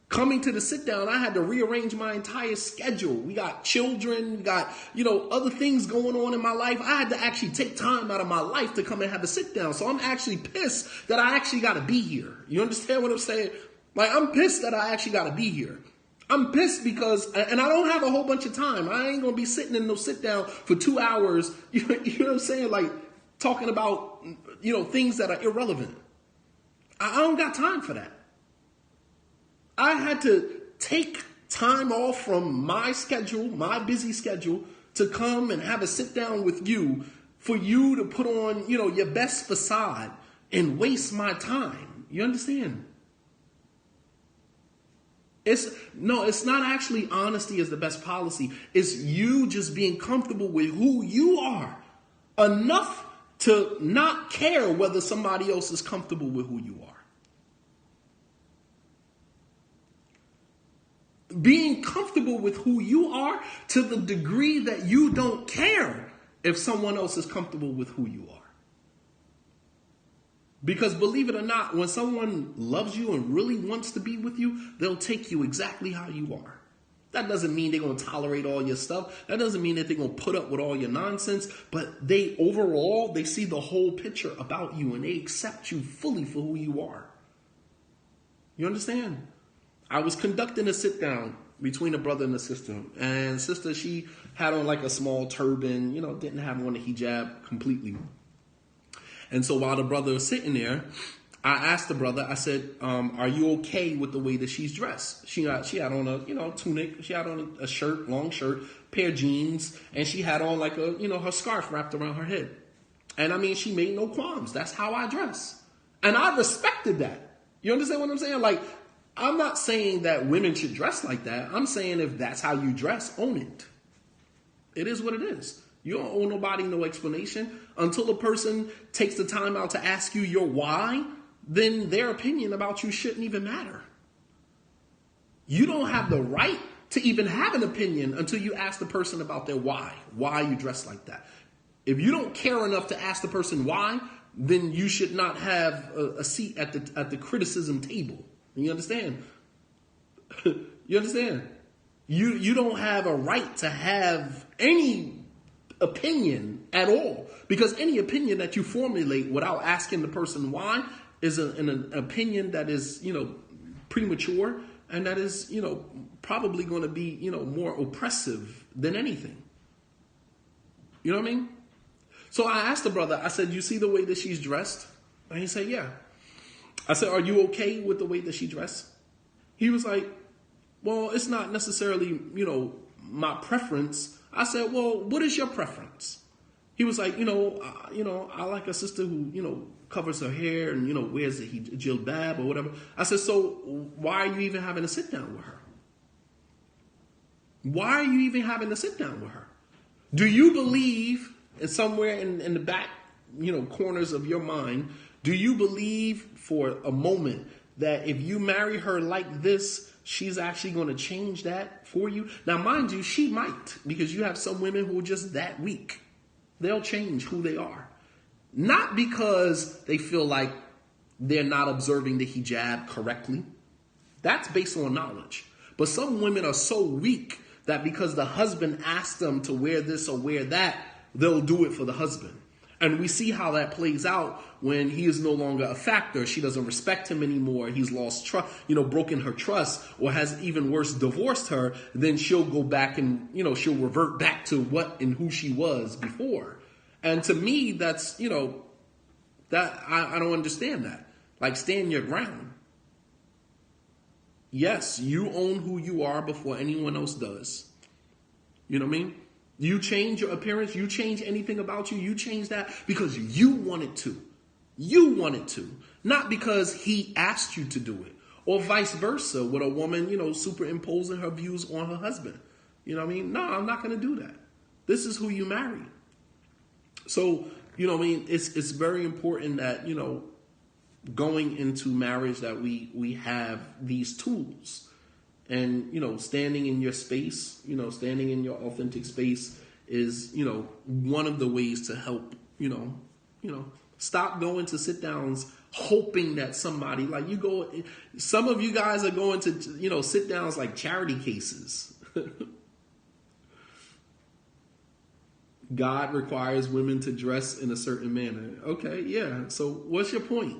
Speaker 1: Coming to the sit down, I had to rearrange my entire schedule. We got children, we got, other things going on in my life. I had to actually take time out of my life to come and have a sit down. So I'm actually pissed that I actually got to be here. You understand what I'm saying? Like, I'm pissed that I actually got to be here. I'm pissed because, and I don't have a whole bunch of time. I ain't going to be sitting in no sit down for 2 hours. You know what I'm saying? Like, talking about, things that are irrelevant. I don't got time for that. I had to take time off from my schedule, my busy schedule, to come and have a sit down with you, for you to put on, your best facade and waste my time. You understand? It's not actually honesty is the best policy. It's you just being comfortable with who you are enough to not care whether somebody else is comfortable with who you are. Being comfortable with who you are to the degree that you don't care if someone else is comfortable with who you are. Because believe it or not, when someone loves you and really wants to be with you, they'll take you exactly how you are. That doesn't mean they're going to tolerate all your stuff. That doesn't mean that they're going to put up with all your nonsense. But they see the whole picture about you and they accept you fully for who you are. You understand? I was conducting a sit down between a brother and a sister. And sister, she had on like a small turban, didn't have on a hijab completely. And so while the brother was sitting there, I asked the brother, I said, are you okay with the way that she's dressed? She had on a, tunic. She had on a shirt, long shirt, pair of jeans, and she had on like her scarf wrapped around her head. And I mean, she made no qualms. That's how I dress. And I respected that. You understand what I'm saying? Like, I'm not saying that women should dress like that. I'm saying if that's how you dress, own it. It is what it is. You don't owe nobody no explanation. Until a person takes the time out to ask you your why, then their opinion about you shouldn't even matter. You don't have the right to even have an opinion until you ask the person about their why you dress like that. If you don't care enough to ask the person why, then you should not have a seat at the criticism table. You understand? You understand? You don't have a right to have any opinion at all, because any opinion that you formulate without asking the person why is an opinion that is, premature, and that is, probably going to be, more oppressive than anything. You know what I mean? So I asked the brother, I said, you see the way that she's dressed? And he said, yeah. I said, are you okay with the way that she dressed? He was like, well, it's not necessarily, my preference. I said, well, what is your preference? He was like, I like a sister who, covers her hair and, wears a jilbab or whatever. I said, so why are you even having to sit down with her? Why are you even having to sit down with her? Do you believe, and somewhere in the back, corners of your mind, do you believe for a moment that if you marry her like this, she's actually going to change that for you? Now, mind you, she might, because you have some women who are just that weak. They'll change who they are. Not because they feel like they're not observing the hijab correctly. That's based on knowledge. But some women are so weak that because the husband asked them to wear this or wear that, they'll do it for the husband. And we see how that plays out when he is no longer a factor. She doesn't respect him anymore. He's lost trust, broken her trust, or has even worse, divorced her. Then she'll go back and, she'll revert back to what and who she was before. And to me, that's, that I don't understand that. Like, stand your ground. Yes, you own who you are before anyone else does. You know what I mean? You change your appearance, you change anything about you, you change that because you wanted to. You wanted to. Not because he asked you to do it. Or vice versa, with a woman, superimposing her views on her husband. You know what I mean? No, I'm not going to do that. This is who you marry. So, it's very important that, going into marriage that we have these tools. And, standing in your space, standing in your authentic space is, one of the ways to help, stop going to sit downs hoping that somebody, like some of you guys are going to, sit downs like charity cases. God requires women to dress in a certain manner. Okay, yeah. So what's your point?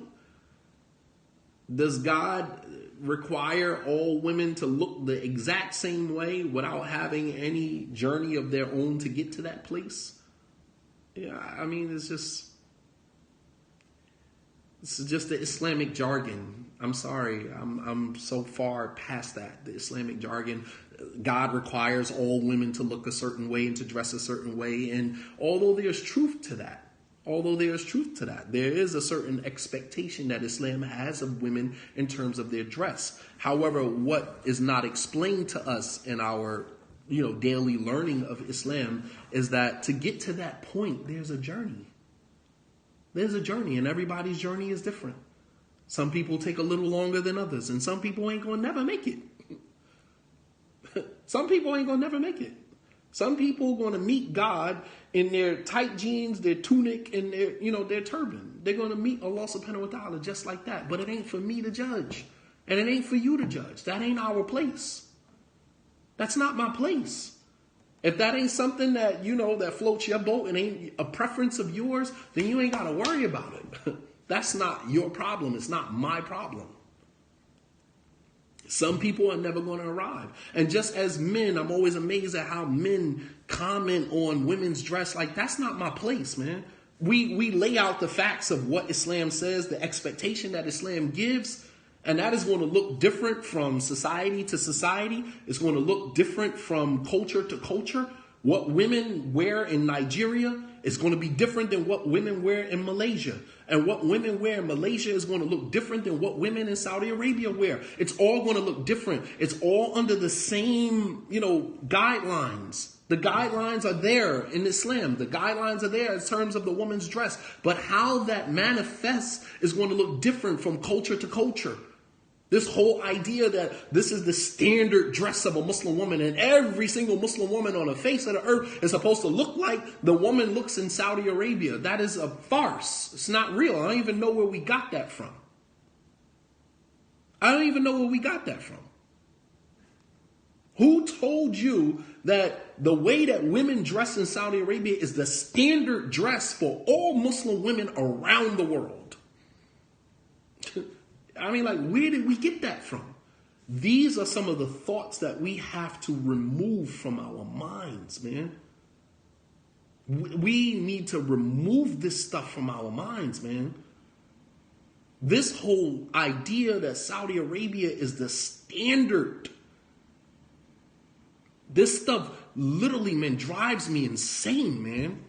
Speaker 1: Does God require all women to look the exact same way without having any journey of their own to get to that place? Yeah, I mean, it's just the Islamic jargon. I'm sorry. I'm so far past that. The Islamic jargon. God requires all women to look a certain way and to dress a certain way. And although there's truth to that, there is a certain expectation that Islam has of women in terms of their dress. However, what is not explained to us in our, daily learning of Islam is that to get to that point, there's a journey. There's a journey, and everybody's journey is different. Some people take a little longer than others, and some people ain't gonna never make it. Some people ain't gonna never make it. Some people are gonna meet God in their tight jeans, their tunic, and their turban. They're gonna meet Allah subhanahu wa ta'ala just like that. But it ain't for me to judge. And it ain't for you to judge. That ain't our place. That's not my place. If that ain't something that, that floats your boat and ain't a preference of yours, then you ain't gotta worry about it. That's not your problem. It's not my problem. Some people are never going to arrive. And just as men, I'm always amazed at how men comment on women's dress. Like, that's not my place, man. We lay out the facts of what Islam says, the expectation that Islam gives, and that is going to look different from society to society. It's going to look different from culture to culture. What women wear in Nigeria is going to be different than what women wear in Malaysia. And what women wear in Malaysia is going to look different than what women in Saudi Arabia wear. It's all going to look different. It's all under the same, guidelines. The guidelines are there in Islam. The guidelines are there in terms of the woman's dress. But how that manifests is going to look different from culture to culture. This whole idea that this is the standard dress of a Muslim woman and every single Muslim woman on the face of the earth is supposed to look like the woman looks in Saudi Arabia. That is a farce. It's not real. I don't even know where we got that from. Who told you that the way that women dress in Saudi Arabia is the standard dress for all Muslim women around the world? I mean, where did we get that from? These are some of the thoughts that we have to remove from our minds, man. We need to remove this stuff from our minds, man. This whole idea that Saudi Arabia is the standard This stuff literally, man, drives me insane, man.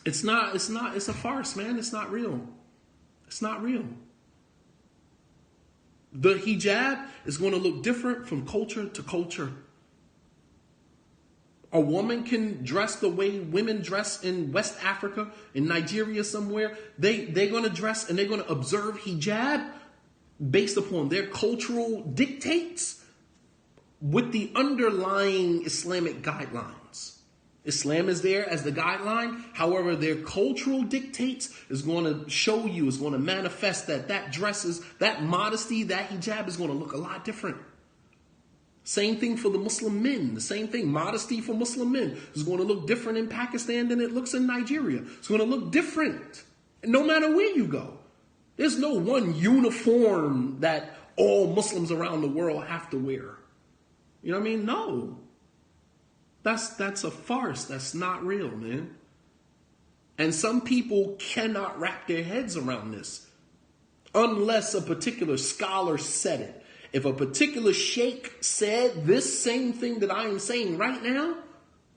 Speaker 1: It's a farce, man. It's not real. It's not real. The hijab is going to look different from culture to culture. A woman can dress the way women dress in West Africa, in Nigeria somewhere. They're going to dress and they're going to observe hijab based upon their cultural dictates with the underlying Islamic guidelines. Islam is there as the guideline. However, their cultural dictates is going to show you, is going to manifest that dresses, that modesty, that hijab is going to look a lot different. Same thing for the Muslim men. The same thing, modesty for Muslim men is going to look different in Pakistan than it looks in Nigeria. It's going to look different no matter where you go. There's no one uniform that all Muslims around the world have to wear. You know what I mean? No. That's a farce. That's not real, man. And some people cannot wrap their heads around this unless a particular scholar said it. If a particular sheikh said this same thing that I am saying right now,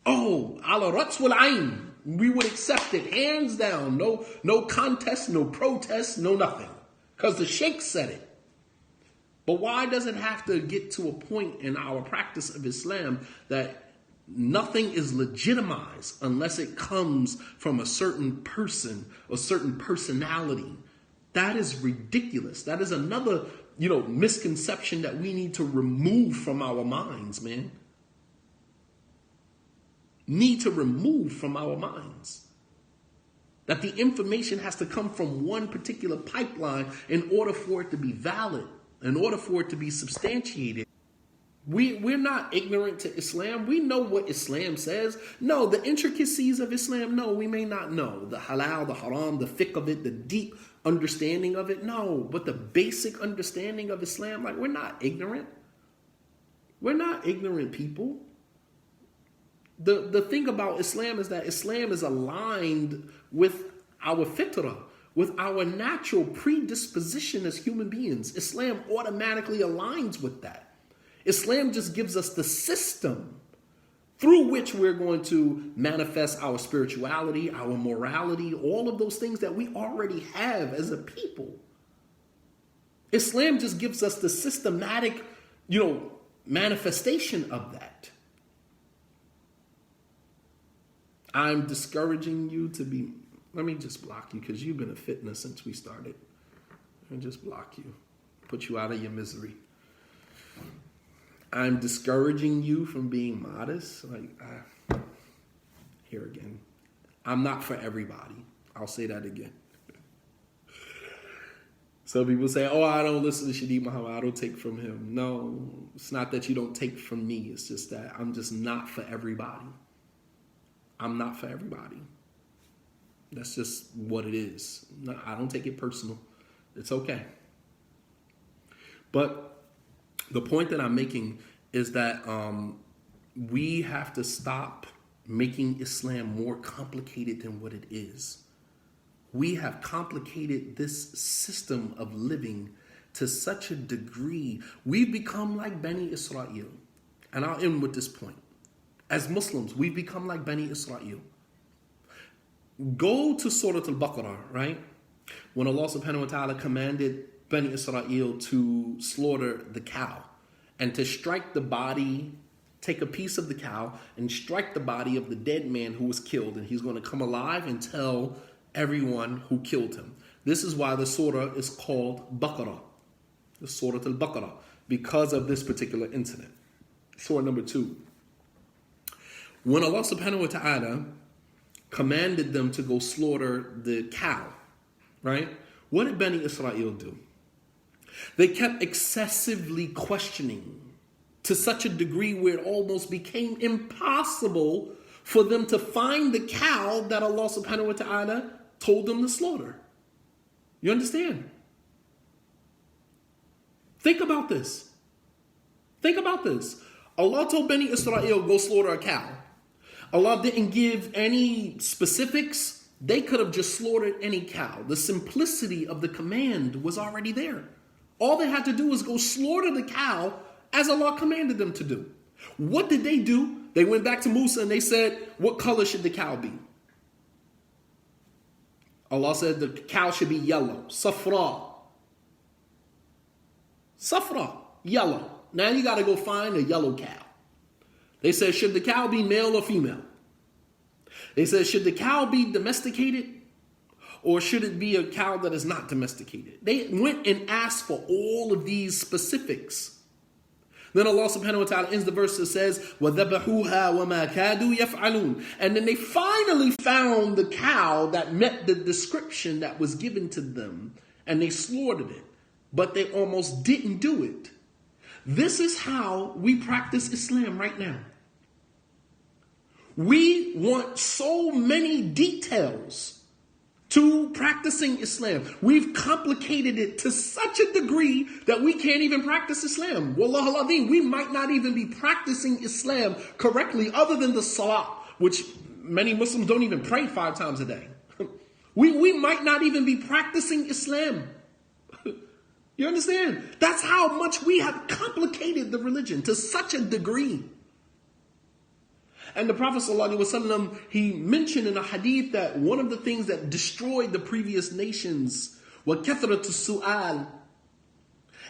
Speaker 1: oh, ala rats wal ayn, we would accept it hands down. No contest, no protest, no nothing. Because the sheikh said it. But why does it have to get to a point in our practice of Islam that nothing is legitimized unless it comes from a certain person or certain personality? That is ridiculous. That is another, misconception that we need to remove from our minds, man. Need to remove from our minds. That the information has to come from one particular pipeline in order for it to be valid, in order for it to be substantiated. We're not ignorant to Islam. We know what Islam says. No, the intricacies of Islam, no, we may not know. The halal, the haram, the fiqh of it, the deep understanding of it, no. But the basic understanding of Islam, we're not ignorant. We're not ignorant people. The thing about Islam is that Islam is aligned with our fitrah, with our natural predisposition as human beings. Islam automatically aligns with that. Islam just gives us the system through which we're going to manifest our spirituality, our morality, all of those things that we already have as a people. Islam just gives us the systematic, manifestation of that. I'm discouraging you to be, let me just block you because you've been a fitna since we started. Let me just block you, put you out of your misery. I'm discouraging you from being modest. Here again. I'm not for everybody. I'll say that again. Some people say, oh, I don't listen to Shadeed Muhammad. I don't take from him. No, it's not that you don't take from me. It's just that I'm just not for everybody. I'm not for everybody. That's just what it is. No, I don't take it personal. It's okay. But the point that I'm making is that we have to stop making Islam more complicated than what it is. We have complicated this system of living to such a degree. We've become like Bani Israel. And I'll end with this point. As Muslims, we've become like Bani Israel. Go to Surah Al-Baqarah, right? When Allah subhanahu wa ta'ala commanded Bani Israel to slaughter the cow and to strike the body, take a piece of the cow and strike the body of the dead man who was killed, and he's going to come alive and tell everyone who killed him. This is why the surah is called Baqarah, the Surah Al-Baqarah, because of this particular incident. Surah number 2. When Allah subhanahu wa ta'ala commanded them to go slaughter the cow, right? What did Bani Israel do? They kept excessively questioning to such a degree where it almost became impossible for them to find the cow that Allah subhanahu wa ta'ala told them to slaughter. You understand? Think about this. Think about this. Allah told Bani Israel, go slaughter a cow. Allah didn't give any specifics. They could have just slaughtered any cow. The simplicity of the command was already there. All they had to do was go slaughter the cow as Allah commanded them to do. What did they do? They went back to Musa and they said, what color should the cow be? Allah said the cow should be yellow. Safra. Safra. Yellow. Now you got to go find a yellow cow. They said, should the cow be male or female? They said, should the cow be domesticated or should it be a cow that is not domesticated? They went and asked for all of these specifics. Then Allah subhanahu wa ta'ala ends the verse that says, وَذَبَحُوهَا وَمَا كَادُوا يَفْعَلُونَ. And then they finally found the cow that met the description that was given to them, and they slaughtered it. But they almost didn't do it. This is how we practice Islam right now. We want so many details to practicing Islam. We've complicated it to such a degree that we can't even practice Islam. Wallah al-Azim, we might not even be practicing Islam correctly other than the salah, which many Muslims don't even pray 5 times a day. We might not even be practicing Islam. You understand? That's how much we have complicated the religion to such a degree. And the Prophet ﷺ, he mentioned in a hadith that one of the things that destroyed the previous nations, وَكَثْرَةُ السُّؤَالِ,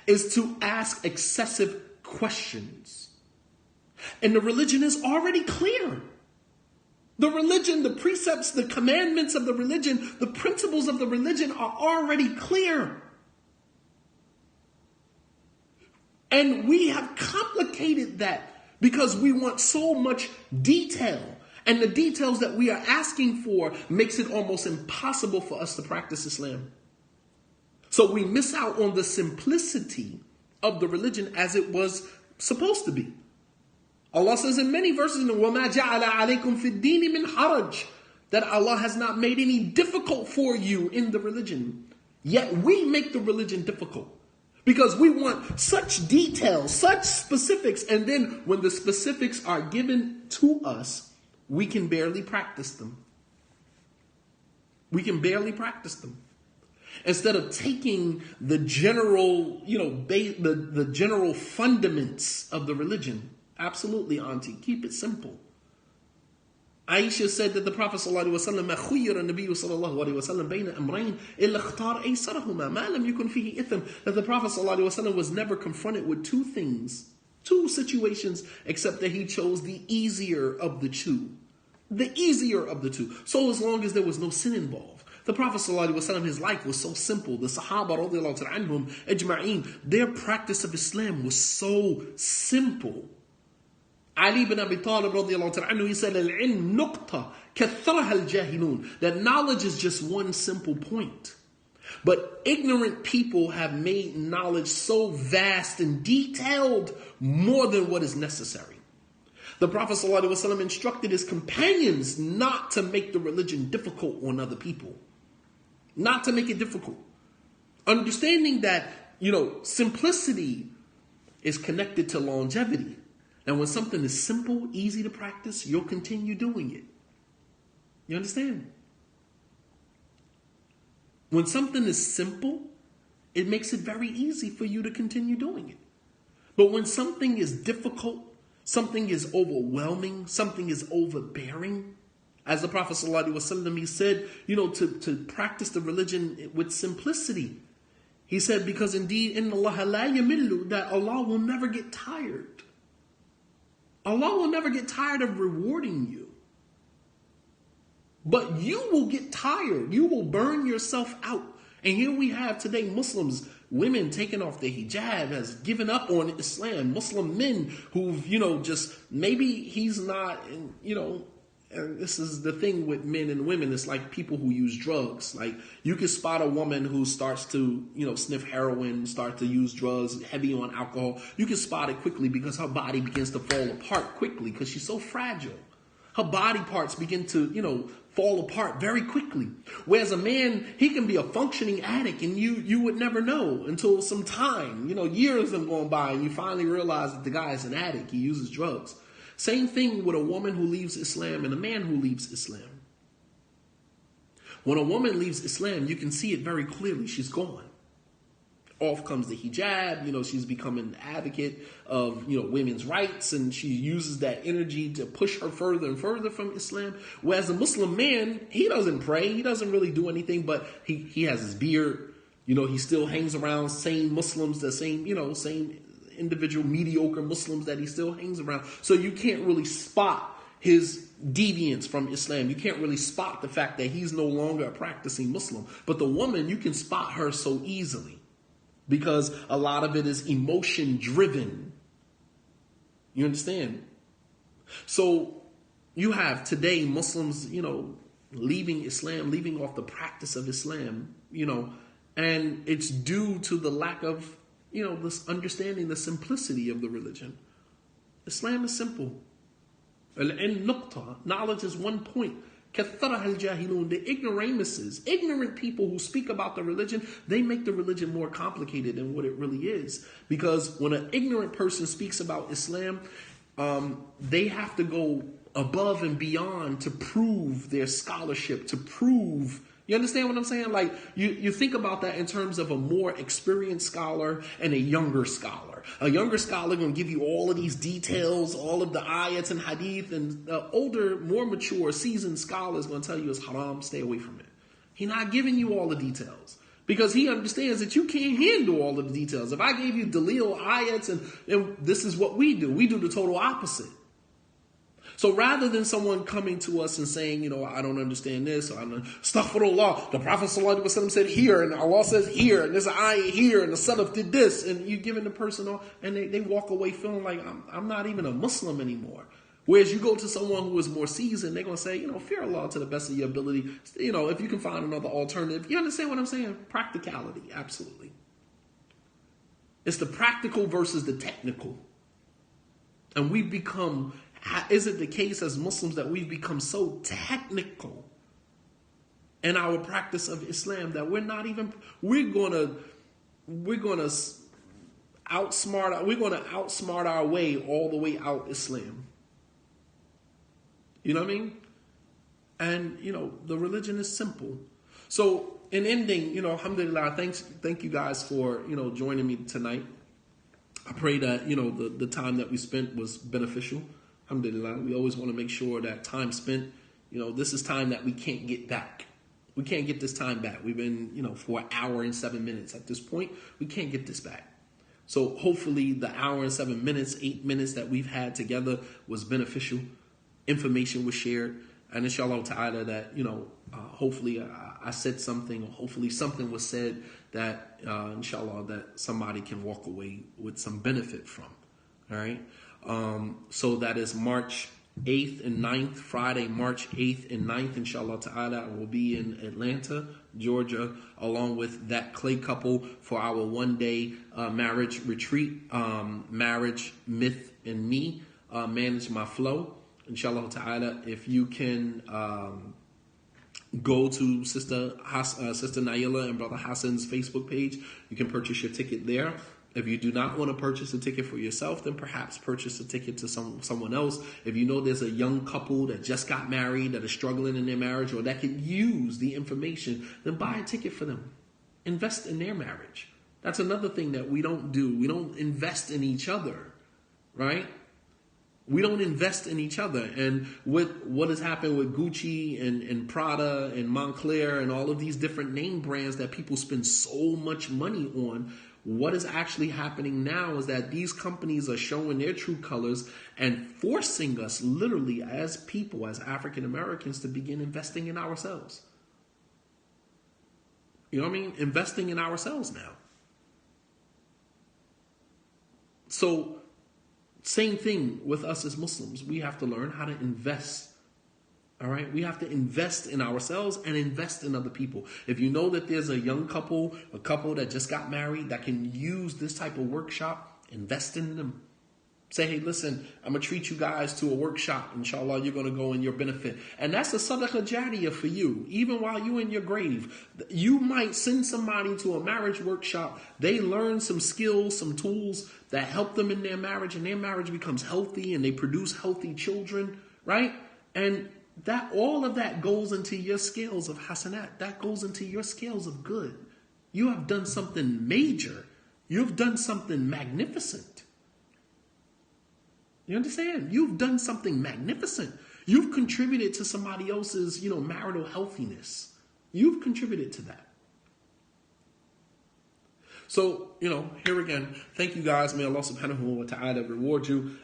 Speaker 1: is to ask excessive questions. And the religion is already clear. The religion, the precepts, the commandments of the religion, the principles of the religion are already clear. And we have complicated that because we want so much detail. And the details that we are asking for makes it almost impossible for us to practice Islam. So we miss out on the simplicity of the religion as it was supposed to be. Allah says in many verses, وَمَا جَعَلَ عَلَيْكُمْ فِي الدِّينِ مِنْ حَرَجٍ, that Allah has not made any difficult for you in the religion. Yet we make the religion difficult. Because we want such details, such specifics, and then when the specifics are given to us, we can barely practice them. We can barely practice them. Instead of taking the general, the general fundaments of the religion. Absolutely, auntie, keep it simple. Aisha said that the Prophet ﷺ that the Prophet ﷺ was never confronted with two situations, except that he chose the easier of the two. The easier of the two. So as long as there was no sin involved. The Prophet ﷺ, his life was so simple. The Sahaba radiallahu anhum ajma'in, their practice of Islam was so simple. Ali ibn Abi Talib radiallahu anhu, he said, Al-ilm nuqta kathraha al-jahilun, that knowledge is just one simple point. But ignorant people have made knowledge so vast and detailed more than what is necessary. The Prophet ﷺ instructed his companions not to make the religion difficult on other people. Not to make it difficult. Understanding that, simplicity is connected to longevity. And when something is simple, easy to practice, you'll continue doing it. You understand? When something is simple, it makes it very easy for you to continue doing it. But when something is difficult, something is overwhelming, something is overbearing, as the Prophet ﷺ, he said, to practice the religion with simplicity. He said, because indeed, inna Allah la yamillu, that Allah will never get tired. Allah will never get tired of rewarding you. But you will get tired. You will burn yourself out. And here we have today Muslims, women taking off their hijab, has given up on Islam. Muslim men who've, just, maybe he's not, and this is the thing with men and women. It's like people who use drugs. Like you can spot a woman who starts to, sniff heroin, start to use drugs, heavy on alcohol. You can spot it quickly because her body begins to fall apart quickly because she's so fragile. Her body parts begin to, fall apart very quickly. Whereas a man, he can be a functioning addict and you would never know until some time, years have gone by and you finally realize that the guy is an addict. He uses drugs. Same thing with a woman who leaves Islam and a man who leaves Islam. When a woman leaves Islam, you can see it very clearly. She's gone. off comes the hijab. You know, she's becoming an advocate of, you know, women's rights, and she uses that energy to push her further and further from Islam. Whereas a Muslim man, he doesn't pray, he doesn't really do anything, but he has his beard. You know, he still hangs around same Muslims, the same, you know, same individual mediocre Muslims that he still hangs around. So you can't really spot his deviance from Islam. You can't really spot the fact that he's no longer a practicing Muslim. But the woman, you can spot her so easily because a lot of it is emotion driven. You understand? So you have today Muslims, you know, leaving Islam, leaving off the practice of Islam, you know, and it's due to the lack of, you know, this understanding the simplicity of the religion. Islam is simple. Knowledge is one point. The ignoramuses, ignorant people who speak about the religion, they make the religion more complicated than what it really is. Because when an ignorant person speaks about Islam, they have to go above and beyond to prove their scholarship, to prove. You understand what I'm saying? Like, you think about that in terms of a more experienced scholar and a younger scholar. A younger scholar going to give you all of these details, all of the ayats and hadith, and the older, more mature, seasoned scholar is going to tell you it's haram, stay away from it. He's not giving you all the details because he understands that you can't handle all of the details. If I gave you dalil, ayats, and this is what we do the total opposite. So rather than someone coming to us and saying, you know, I don't understand this, or astaghfirullah, the Prophet ﷺ said here, and Allah says here, and there's an ayah here, and the Salaf did this, and you giving the person all, and they walk away feeling like I'm not even a Muslim anymore. Whereas you go to someone who is more seasoned, they're going to say, you know, fear Allah to the best of your ability. You know, if you can find another alternative. You understand what I'm saying? Practicality, absolutely. It's the practical versus the technical. And we've become... Is it the case as Muslims that we've become so technical in our practice of Islam that we're going to outsmart our way all the way out Islam. You know what I mean? And, you know, the religion is simple. So in ending, you know, alhamdulillah, thank you guys for, you know, joining me tonight. I pray that, you know, the time that we spent was beneficial. Alhamdulillah, we always want to make sure that time spent, you know, this is time that we can't get back. We can't get this time back. We've been, you know, for an hour and 7 minutes at this point. We can't get this back. So hopefully the hour and 7 minutes, 8 minutes that we've had together was beneficial. Information was shared. And inshallah ta'ala that, you know, hopefully I said something, or hopefully something was said that, inshallah, that somebody can walk away with some benefit from. All right. So that is March 8th and 9th, Friday, March 8th and 9th, inshallah ta'ala. I will be in Atlanta, Georgia, along with that clay couple for our one-day marriage retreat, Marriage, Myth, and Me, Manage My Flow. Inshallah ta'ala, if you can go to Sister Naila and Brother Hassan's Facebook page, you can purchase your ticket there. If you do not want to purchase a ticket for yourself, then perhaps purchase a ticket to someone else. If you know there's a young couple that just got married that is struggling in their marriage or that could use the information, then buy a ticket for them. Invest in their marriage. That's another thing that we don't do. We don't invest in each other, right? We don't invest in each other. And with what has happened with Gucci and Prada and Moncler and all of these different name brands that people spend so much money on, what is actually happening now is that these companies are showing their true colors and forcing us literally as people, as African Americans, to begin investing in ourselves. You know what I mean? Investing in ourselves now. So, same thing with us as Muslims. We have to learn how to invest. All right, we have to invest in ourselves and invest in other people. If you know that there's a young couple, a couple that just got married that can use this type of workshop, invest in them. Say, hey, listen, I'm going to treat you guys to a workshop. Inshallah, you're going to go in your benefit. And that's a sadaqah jariyah for you. Even while you're in your grave, you might send somebody to a marriage workshop. They learn some skills, some tools that help them in their marriage, and their marriage becomes healthy and they produce healthy children, right? And that all of that goes into your scales of hasanat. That goes into your scales of good. You have done something major. You've done something magnificent. You understand? You've done something magnificent. You've contributed to somebody else's, marital healthiness. You've contributed to that. So, here again, thank you guys. May Allah subhanahu wa ta'ala reward you.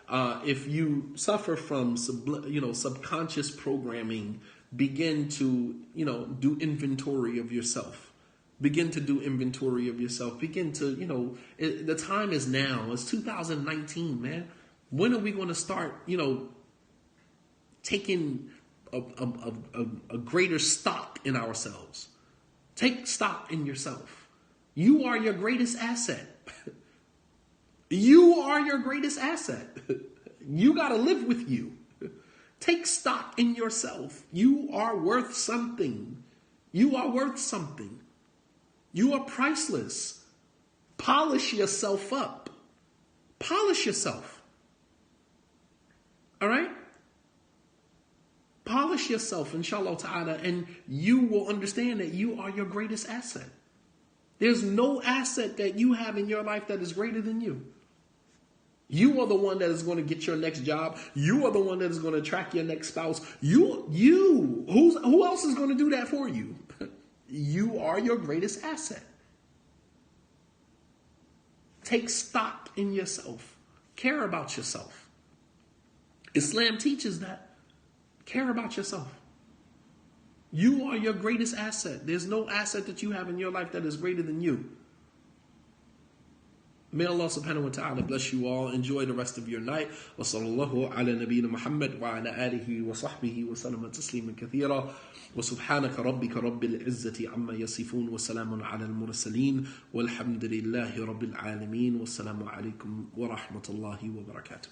Speaker 1: If you suffer from, subconscious programming, begin to, do inventory of yourself. Begin to do inventory of yourself. Begin to, the time is now. It's 2019, man. When are we going to start, taking a greater stock in ourselves? Take stock in yourself. You are your greatest asset. You are your greatest asset. You got to live with you. Take stock in yourself. You are worth something. You are worth something. You are priceless. Polish yourself up. Polish yourself. All right? Polish yourself, inshallah ta'ala, and you will understand that you are your greatest asset. There's no asset that you have in your life that is greater than you. You are the one that is going to get your next job. You are the one that is going to attract your next spouse. Who else is going to do that for you? You are your greatest asset. Take stock in yourself. Care about yourself. Islam teaches that. Care about yourself. You are your greatest asset. There's no asset that you have in your life that is greater than you. May Allah subhanahu wa ta'ala bless you all. Enjoy the rest of your night. Wa sallallahu ala nabiyyina Muhammad wa ala alihi wa sahbihi wa sallama tasliman kathira. Wa subhanaka rabbika rabbil izzati amma yasifun wa salamun ala al-mursaleen walhamdulillahi rabbil alameen. Wassalamu alaikum wa rahmatullahi wa barakatuh.